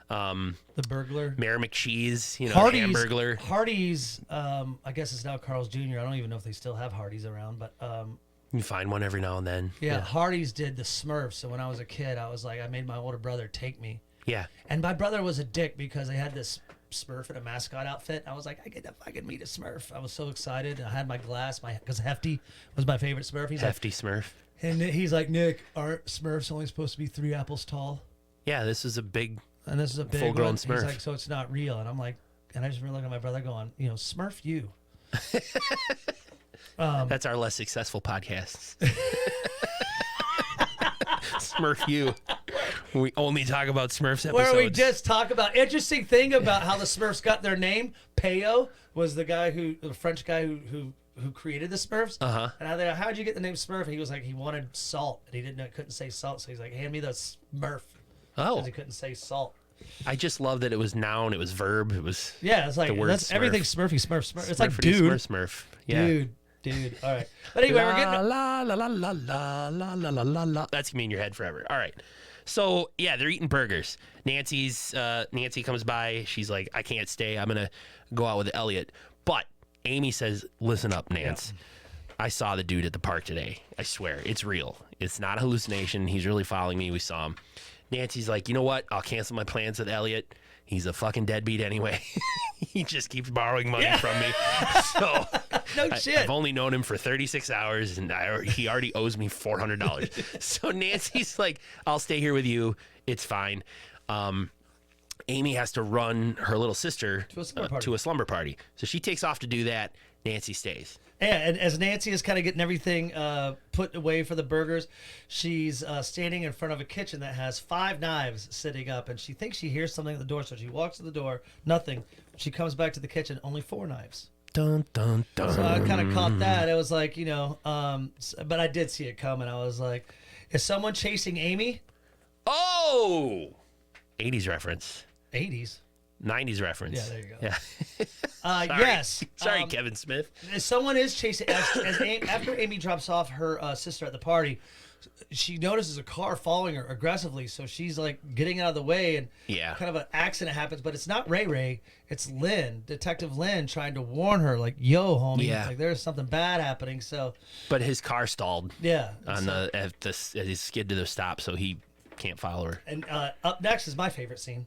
The burglar. Mayor McCheese, you know, Hamburglar. Hardee's, I guess it's now Carl's Jr. I don't even know if they still have Hardee's around, but You find one every now and then. yeah, Hardee's did the Smurfs. So when I was a kid, I was like, I made my older brother take me. Yeah. And my brother was a dick because they had this Smurf in a mascot outfit. I was like, I get to fucking meet a Smurf. I was so excited. I had my glass, because Hefty was my favorite Smurf. He's Hefty Smurf. and he's like, Nick, aren't Smurfs only supposed to be 3 apples tall? Yeah, this is a big. And this is a big Full-grown one. Smurf. He's like, so it's not real. And I'm like, and I just remember looking at my brother going, you know, Smurf you. That's our less successful podcasts. Smurf you. We only talk about Smurfs episodes. Where we just talk about interesting thing about how the Smurfs got their name. Peyo was the French guy who created the Smurfs. Uh-huh. And I thought, how'd you get the name Smurf? And he was like, he wanted salt, and he couldn't say salt, so he's like, hand me the Smurf. Oh, Because he couldn't say salt. I just love that it was noun, it was verb, it was Yeah, it's like the word that's Smurf. everything Smurfy, Smurf. It's like Smurfity dude, Smurf. Yeah. dude. All right, but anyway, we're getting. la la la la la la la la la la. That's gonna be in your head forever. All right. So yeah, they're eating burgers. Nancy comes by. She's like, I can't stay. I'm gonna go out with Elliot. But Amy says, listen up, Nance. Yeah. I saw the dude at the park today. I swear, it's real. It's not a hallucination. He's really following me. We saw him. Nancy's like, you know what? I'll cancel my plans with Elliot. He's a fucking deadbeat anyway. He just keeps borrowing money from me. So No shit. I've only known him for 36 hours, and he already owes me $400. So Nancy's like, I'll stay here with you. It's fine. Amy has to run her little sister To a slumber party. to a slumber party. So she takes off to do that. Nancy stays. And as Nancy is kind of getting everything put away for the burgers, she's standing in front of a kitchen that has 5 knives sitting up, and she thinks she hears something at the door, so she walks to the door, nothing. She comes back to the kitchen, only 4 knives. Dun, dun, dun. So I kind of caught that. It was like, but I did see it coming. I was like, is someone chasing Amy? Oh! 80s reference. 80s. 90s reference. Yeah, there you go. Yeah. Sorry. Yes. Sorry, Kevin Smith. Someone is chasing. After Amy drops off her sister at the party, she notices a car following her aggressively. So she's like getting out of the way, and kind of an accident happens. But it's not Ray Ray. It's Lynn, Detective Lynn, trying to warn her, like, "Yo, homie, like there's something bad happening." So, but his car stalled. Yeah. On at his skid to the stop, so he can't follow her. And up next is my favorite scene.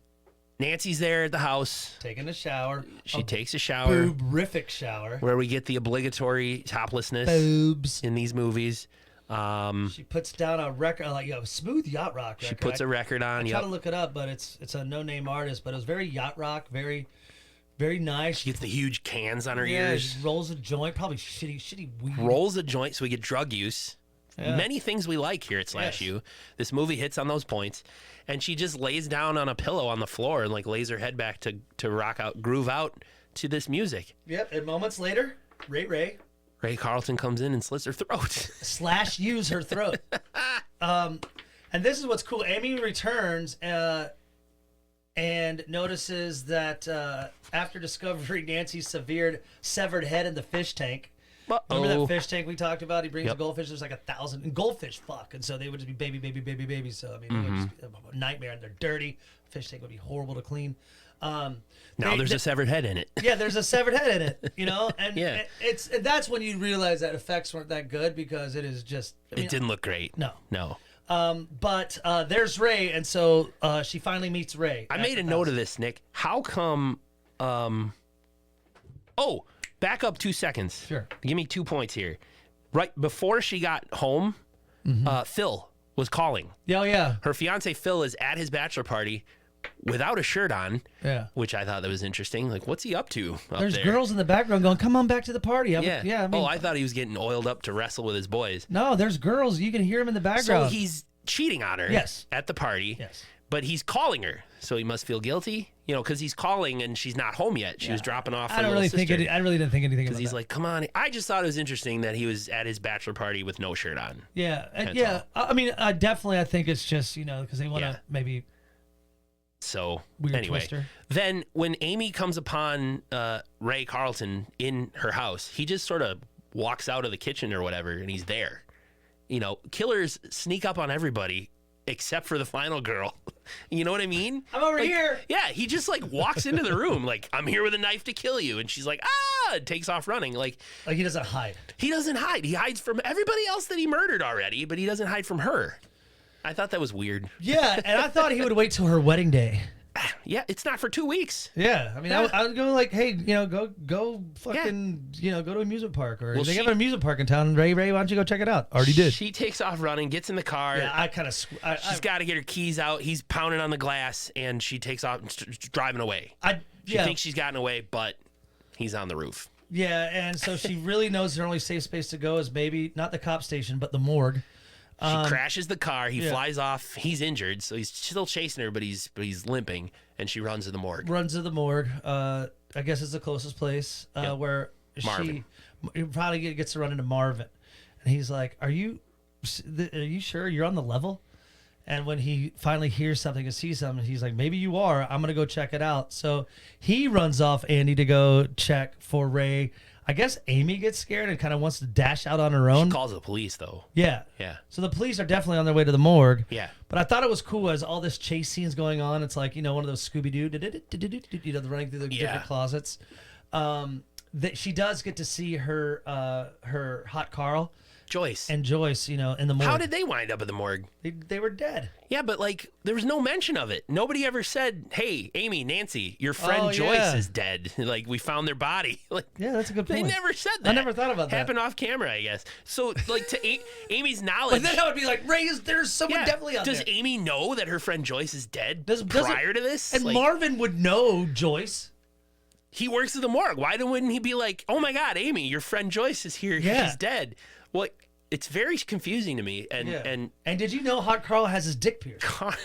Nancy's there at the house. Taking a shower. She takes a shower. Boobrific shower. Where we get the obligatory toplessness Boobs. in these movies. She puts down a record, like a smooth yacht rock record. She puts a record on. I tried to look it up, but it's a no-name artist. But it was very yacht rock, very, very nice. She gets the huge cans on her ears. She rolls a joint, probably shitty weed. Rolls a joint so we get drug use. Yeah. Many things we like here at SlashU. This movie hits on those points. And she just lays down on a pillow on the floor and like lays her head back to rock out, groove out to this music. Yep. And moments later, Ray Carlton comes in and slits her throat. SlashU's her throat. And this is what's cool. Amy returns and notices that after discovering Nancy's severed head in the fish tank. Remember that fish tank we talked about? He brings a goldfish. There's like 1,000. And goldfish fuck. And so they would just be baby. So, I mean, it was just a nightmare. And they're dirty. Fish tank would be horrible to clean. Now there's a severed head in it. Yeah, there's a severed head in it, And that's when you realize that effects weren't that good because it is just... it didn't look great. No. But there's Ray, and so she finally meets Ray. I made a note of this, Nick. How come... back up 2 seconds. Sure. Give me 2 points here. Right before she got home, Phil was calling. Oh, yeah. Her fiance Phil is at his bachelor party without a shirt on. Yeah. Which I thought that was interesting. Like, what's he up to There's there? girls in the background going, come on back to the party. Yeah. I thought he was getting oiled up to wrestle with his boys. No, there's girls. You can hear him in the background. So he's cheating on her. Yes. At the party. Yes. But he's calling her, so he must feel guilty, because he's calling and she's not home yet. She was dropping off. I really didn't think anything because he's like, "Come on!" I just thought it was interesting that he was at his bachelor party with no shirt on. Yeah, I mean, definitely, I think it's just because they want to maybe. So weird anyway, twister. Then when Amy comes upon Ray Carlton in her house, he just sort of walks out of the kitchen or whatever, and he's there. Killers sneak up on everybody. Except for the final girl. You know what I mean? I'm over here. Yeah, he just walks into the room like, I'm here with a knife to kill you. And she's like, and takes off running. Like he doesn't hide. He doesn't hide. He hides from everybody else that he murdered already, but he doesn't hide from her. I thought that was weird. Yeah, and I thought he would wait till her wedding day. Yeah, it's not for 2 weeks. Yeah, I mean, I would go like, hey, go fucking, go to an amusement park. Or they have an amusement park in town. Ray, why don't you go check it out? Already did. She takes off running, gets in the car. Yeah, I kind of... She's got to get her keys out. He's pounding on the glass, and she takes off driving away. She thinks she's gotten away, but he's on the roof. Yeah, and so she really knows her only safe space to go is maybe, not the cop station, but the morgue. She crashes the car. He flies off. He's injured, so he's still chasing her, but he's limping. And she runs to the morgue. I guess it's the closest place where Marvin. she probably gets to run into Marvin, and he's like, "Are you sure you're on the level?" And when he finally hears something and sees something, he's like, "Maybe you are. I'm gonna go check it out." So he runs off Andy to go check for Ray. I guess Amy gets scared and kind of wants to dash out on her own. She calls the police, though. Yeah. Yeah. So the police are definitely on their way to the morgue. Yeah. But I thought it was cool as all this chase scenes going on. It's like, one of those Scooby-Doo, the running through the different closets. That she does get to see her hot Carl. Joyce. And Joyce, in the morgue. How did they wind up at the morgue? They were dead. Yeah, but there was no mention of it. Nobody ever said, "Hey, Amy, Nancy, your friend Joyce is dead. We found their body." Yeah, that's a good point. They never said that. I never thought about that. Happened off camera, I guess. So, to Amy's knowledge. But then I would be like, Ray, there's someone definitely out there. Does Amy know that her friend Joyce is dead prior to this? And Marvin would know Joyce. He works at the morgue. Why wouldn't he be like, oh my God, Amy, your friend Joyce is here. Yeah. She's dead. Well, it's very confusing to me. And did you know Hot Carl has his dick pierced? Hot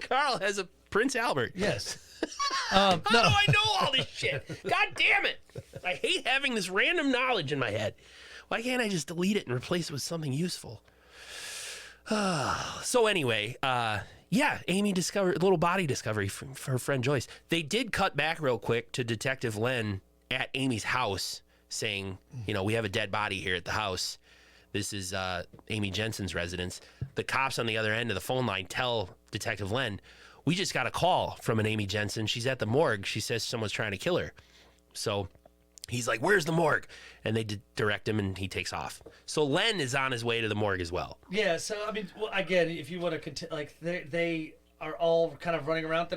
Carl has a Prince Albert. Yes. How do I know all this shit? God damn it. I hate having this random knowledge in my head. Why can't I just delete it and replace it with something useful? So anyway, Amy discovered a little body discovery from her friend Joyce. They did cut back real quick to Detective Len at Amy's house saying, we have a dead body here at the house. This is Amy Jensen's residence. The cops on the other end of the phone line tell Detective Len, we just got a call from an Amy Jensen. She's at the morgue. She says someone's trying to kill her. So he's like, where's the morgue? And they direct him, and he takes off. So Len is on his way to the morgue as well. Yeah, so, I mean, again, if you want to continue, like, they are all kind of running around.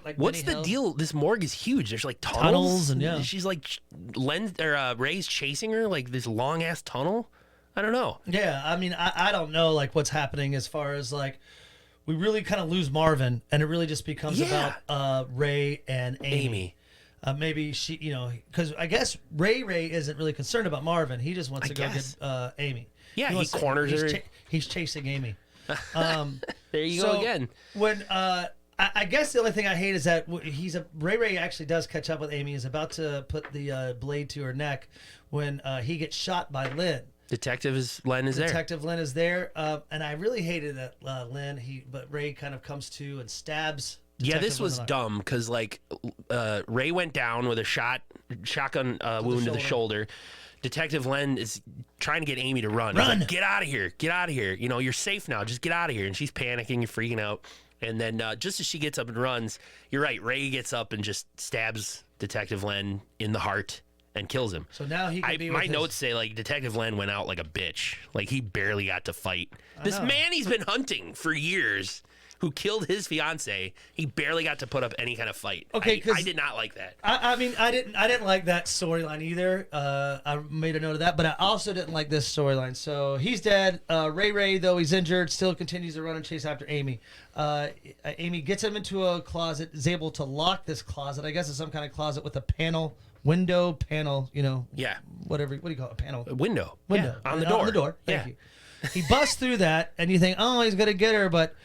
Like what's the deal? This morgue is huge. There's, like, tunnels. And she's, like, Ray's chasing her, like, this long-ass tunnel. I don't know. Yeah, I mean, I don't know, like, what's happening as far as, like, we really kind of lose Marvin, and it really just becomes about Ray and Amy. Maybe she, because I guess Ray isn't really concerned about Marvin. He just wants to go get Amy. Yeah, he corners her. He's chasing Amy. There you go again. When I guess the only thing I hate is that Ray actually does catch up with Amy. Is about to put the blade to her neck when he gets shot by Lynn. Detective Len is there, and I really hated that Lynn. But Ray kind of comes to and stabs. This was dumb because like Ray went down with a shotgun wound to the shoulder. Detective Len is trying to get Amy to run. He's like, get out of here! Get out of here! You're safe now. Just get out of here. And she's panicking and freaking out. And then just as she gets up and runs, you're right. Ray gets up and just stabs Detective Len in the heart and kills him. So now he can be with my notes say like Detective Len went out like a bitch. Like he barely got to fight. This man he's been hunting for years, who killed his fiance, he barely got to put up any kind of fight. Okay, I did not like that. I mean, I didn't like that storyline either. I made a note of that, but I also didn't like this storyline. So he's dead. Ray, though he's injured, still continues to run and chase after Amy. Amy gets him into a closet, is able to lock this closet. I guess it's some kind of closet with a window panel, Yeah. Whatever. What do you call it? A panel? Window. Yeah, on the door. On the door. Thank you. He busts through that, and you think, oh, he's gonna get her, but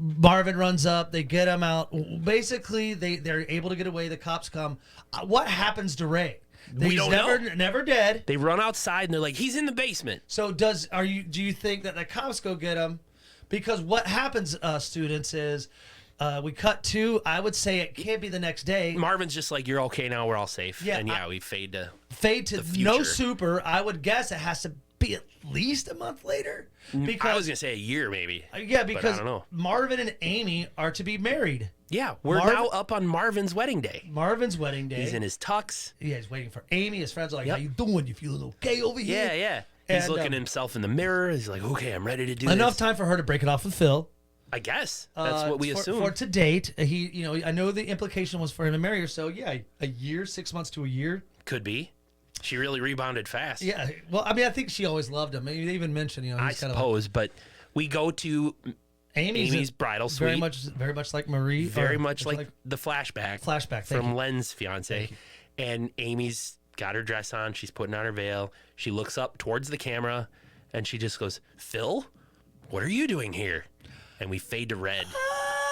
Marvin runs up. They get him out. Basically, they're able to get away. The cops come. What happens to Ray? We don't know. Never dead. They run outside and they're like, he's in the basement. So do you think that the cops go get him? Because what happens, students, is we cut to, I would say it can't be the next day. Marvin's just like, you're okay now, we're all safe. Yeah, and we fade to the no super. I would guess it has to be at least a month later. Because I was going to say a year maybe. Yeah, because I don't know. Marvin and Amy are to be married. Yeah, we're now up on Marvin's wedding day. Marvin's wedding day. He's in his tux. Yeah, he's waiting for Amy. His friends are like, how you doing? You feeling okay over here? Yeah. He's looking at himself in the mirror. He's like, okay, I'm ready to do enough this. time for her to break it off with Phil. I guess. That's what we assume. For to date, I know the implication was for him to marry her, so yeah, a year, 6 months to a year. Could be. She really rebounded fast. Yeah, well, I mean, I think she always loved him. They even mentioned, he's I suppose, but we go to Amy's bridal suite. Very much like Marie. Very much like the flashback. From Len's fiance. And Amy's got her dress on. She's putting on her veil. She looks up towards the camera, and she just goes, Phil, what are you doing here? And we fade to red.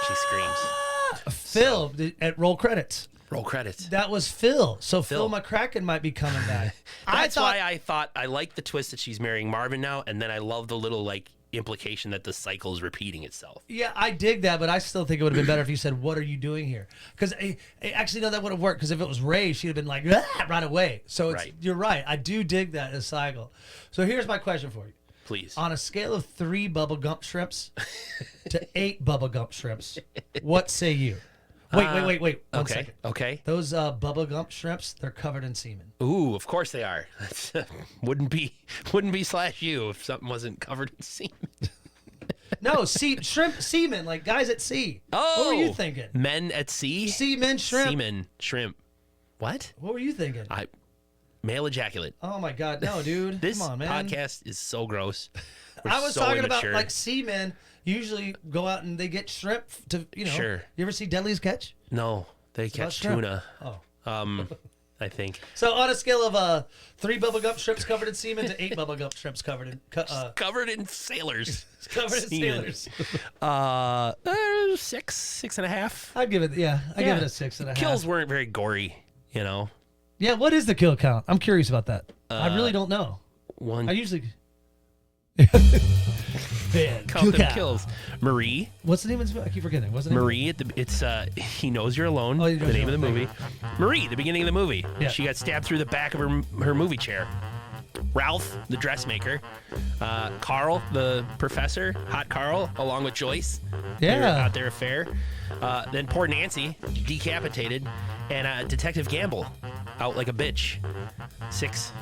She screams. Phil, at roll credits. Roll credits. That was Phil. So Phil McCracken might be coming back. That's why I thought I like the twist that she's marrying Marvin now, and then I love the little implication that the cycle is repeating itself. Yeah, I dig that, but I still think it would have been better if you said, "What are you doing here?" Because actually, no, that would have worked. Because if it was Ray, she'd have been like, ah, right away. So you're right. I do dig that as cycle. So here's my question for you. Please. On a scale of 3 Bubba Gump shrimps to 8 Bubba Gump shrimps, what say you? Wait. 1 second. Okay. Those Bubba Gump shrimps, they're covered in semen. Ooh, of course they are. wouldn't be SlashU if something wasn't covered in semen. No, shrimp semen, like guys at sea. Oh, what were you thinking? Men at sea? Semen shrimp. Semen shrimp. What? What were you thinking? Male ejaculate. Oh my God, no, dude. This Come on, man. podcast is so gross. I was talking about like seamen usually go out and they get shrimp to, Sure. You ever see Deadliest Catch? No. They catch shrimp. tuna. Oh. I think. So on a scale of 3 bubblegum shrimps covered in semen to 8 bubblegum shrimps covered in Covered in sailors. covered in Semen. sailors. 6.5. I'd give it give it a 6.5. Kills weren't very gory, you know. Yeah, what is the kill count? I'm curious about that. I really don't know. One I usually Man, count them kills. Marie. What's the name of this? I keep forgetting. What's the name? Marie. It's He Knows You're Alone. Oh, He Knows The name You're of the Alone. movie. Marie. The beginning of the movie. Yeah. She got stabbed through the back of her movie chair. Ralph, the dressmaker. Carl, the professor. Hot Carl, along with Joyce. Yeah. They were out their affair. Then poor Nancy, decapitated, and Detective Gamble, out like a bitch. 6.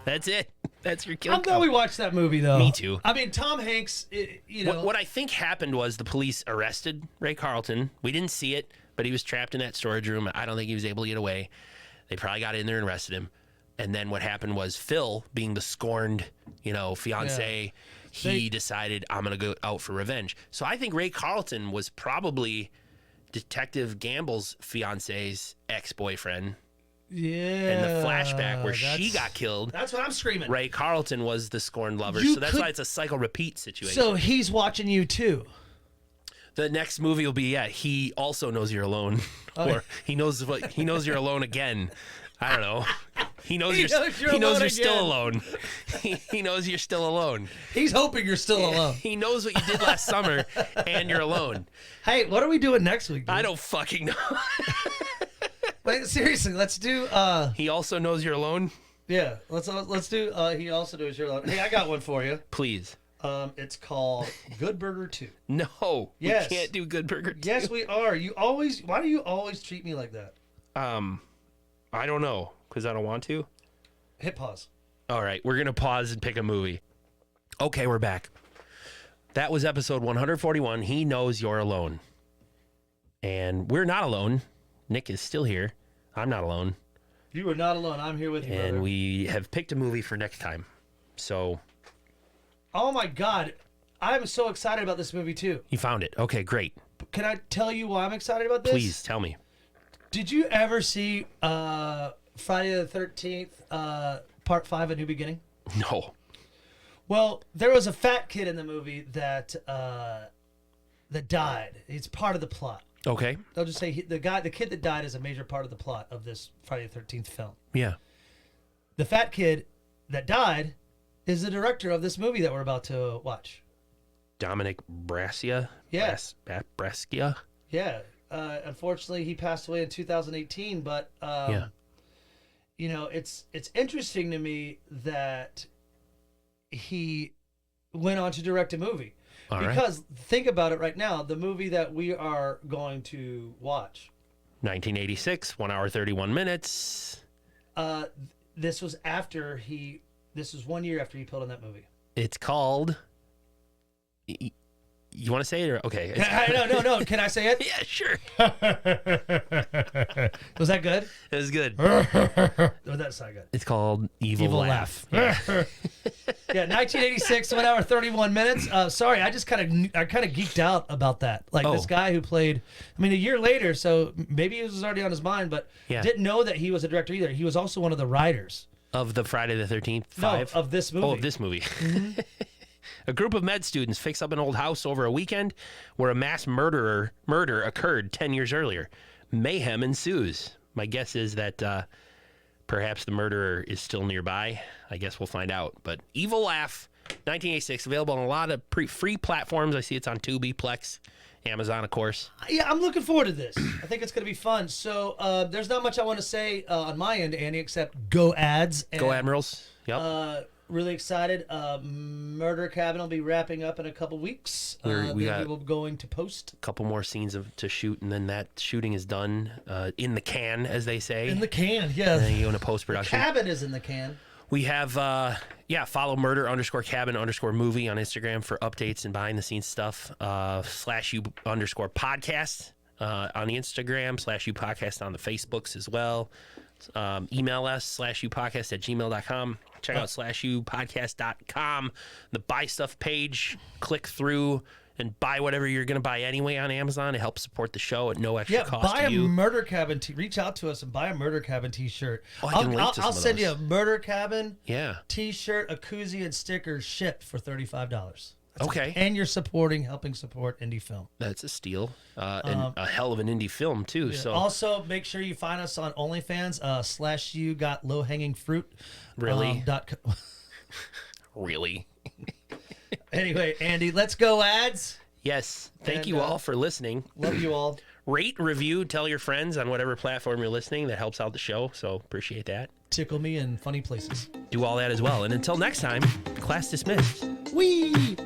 That's it. That's your kill I'm glad we watched that movie, though. Me too. I mean, Tom Hanks, you know. What I think happened was the police arrested Ray Carlton. We didn't see it, but he was trapped in that storage room. I don't think he was able to get away. They probably got in there and arrested him. And then what happened was Phil, being the scorned, fiance, he decided, I'm going to go out for revenge. So I think Ray Carlton was probably Detective Gamble's fiance's ex-boyfriend. Yeah. In the flashback where she got killed. That's what I'm screaming. Ray Carlton was the scorned lover. You So that's could- why it's a cycle repeat situation. So he's watching you, too. The next movie will be, he also knows you're alone. Or he knows you're alone again. I don't know. He knows you're still alone. He knows you're still alone. He's hoping you're still alone. He knows what you did last summer and you're alone. Hey, what are we doing next week, dude? I don't fucking know. Wait, seriously, let's do He also knows you're alone. Yeah, let's do he also knows you're alone. Hey, I got one for you. Please. It's called Good Burger 2. No. Yes. We can't do Good Burger 2. Yes, we are. Why do you always treat me like that? I don't know, because I don't want to. Hit pause. All right, we're going to pause and pick a movie. Okay, we're back. That was episode 141, He Knows You're Alone. And we're not alone. Nick is still here. I'm not alone. You are not alone. I'm here with you, And brother. we have picked a movie for next time. So. Oh, my God. I'm so excited about this movie, too. You found it. Okay, great. Can I tell you why I'm excited about this? Please, tell me. Did you ever see Friday the 13th, Part 5, A New Beginning? No. Well, there was a fat kid in the movie that died. He's part of the plot. Okay. I'll just say the kid that died is a major part of the plot of this Friday the 13th film. Yeah. The fat kid that died is the director of this movie that we're about to watch. Dominic Brascia? Yeah. Brascia? Yeah. Unfortunately, he passed away in 2018, but it's interesting to me that he went on to direct a movie. All right. Because think about it right now, the movie that we are going to watch. 1986, 1 hour, 31 minutes. This was 1 year after he put on that movie. It's called... You want to say it or okay? No. Can I say it? Yeah, sure. Was that good? It was good. Oh, that's not good. It's called Evil Laugh. Yeah, 1986, 1 hour 31 minutes. Sorry, I kind of geeked out about that. Like this guy who played. I mean, a year later, so maybe it was already on his mind, but didn't know that he was a director either. He was also one of the writers of the Friday the 13th 5. No, of this movie. Oh, of this movie. Mm-hmm. A group of med students fix up an old house over a weekend where a mass murder occurred 10 years earlier. Mayhem ensues. My guess is that perhaps the murderer is still nearby. I guess we'll find out. But Evil Laugh, 1986, available on a lot of free platforms. I see it's on Tubi, Plex, Amazon, of course. Yeah, I'm looking forward to this. I think it's going to be fun. So there's not much I want to say on my end, Andy, except go ads. Go Admirals. Yep. Really excited. Murder Cabin will be wrapping up in a couple weeks. We got will going to post a couple more scenes to shoot, and then that shooting is done in the can, as they say. In the can, yeah. And then you go into post-production. Cabin is in the can. We have, follow murder_cabin_movie on Instagram for updates and behind-the-scenes stuff. /U _podcast on the Instagram, /U podcast on the Facebooks as well. Email us, /upodcast@gmail.com. Check out /upodcast.com. The Buy Stuff page. Click through. and buy whatever you're going to buy anyway on Amazon. It helps support the show at no extra cost buy to a you. Murder Cabin. Reach out to us and buy a Murder Cabin T-shirt. Oh, I can link to some I'll of send those. you a Murder Cabin T-shirt, a koozie, and stickers shipped for $35. Okay. And you're helping support indie film. That's a steal. And a hell of an indie film, too. Yeah. So Also, make sure you find us on OnlyFans. /you got low hanging fruit. Really? .com. Really? Anyway, Andy, let's go ads. Yes. Thank And, you all for listening. Love you all. Rate, review, tell your friends on whatever platform you're listening. That helps out the show. So appreciate that. Tickle me in funny places. Do all that as well. And until next time, class dismissed. Wee!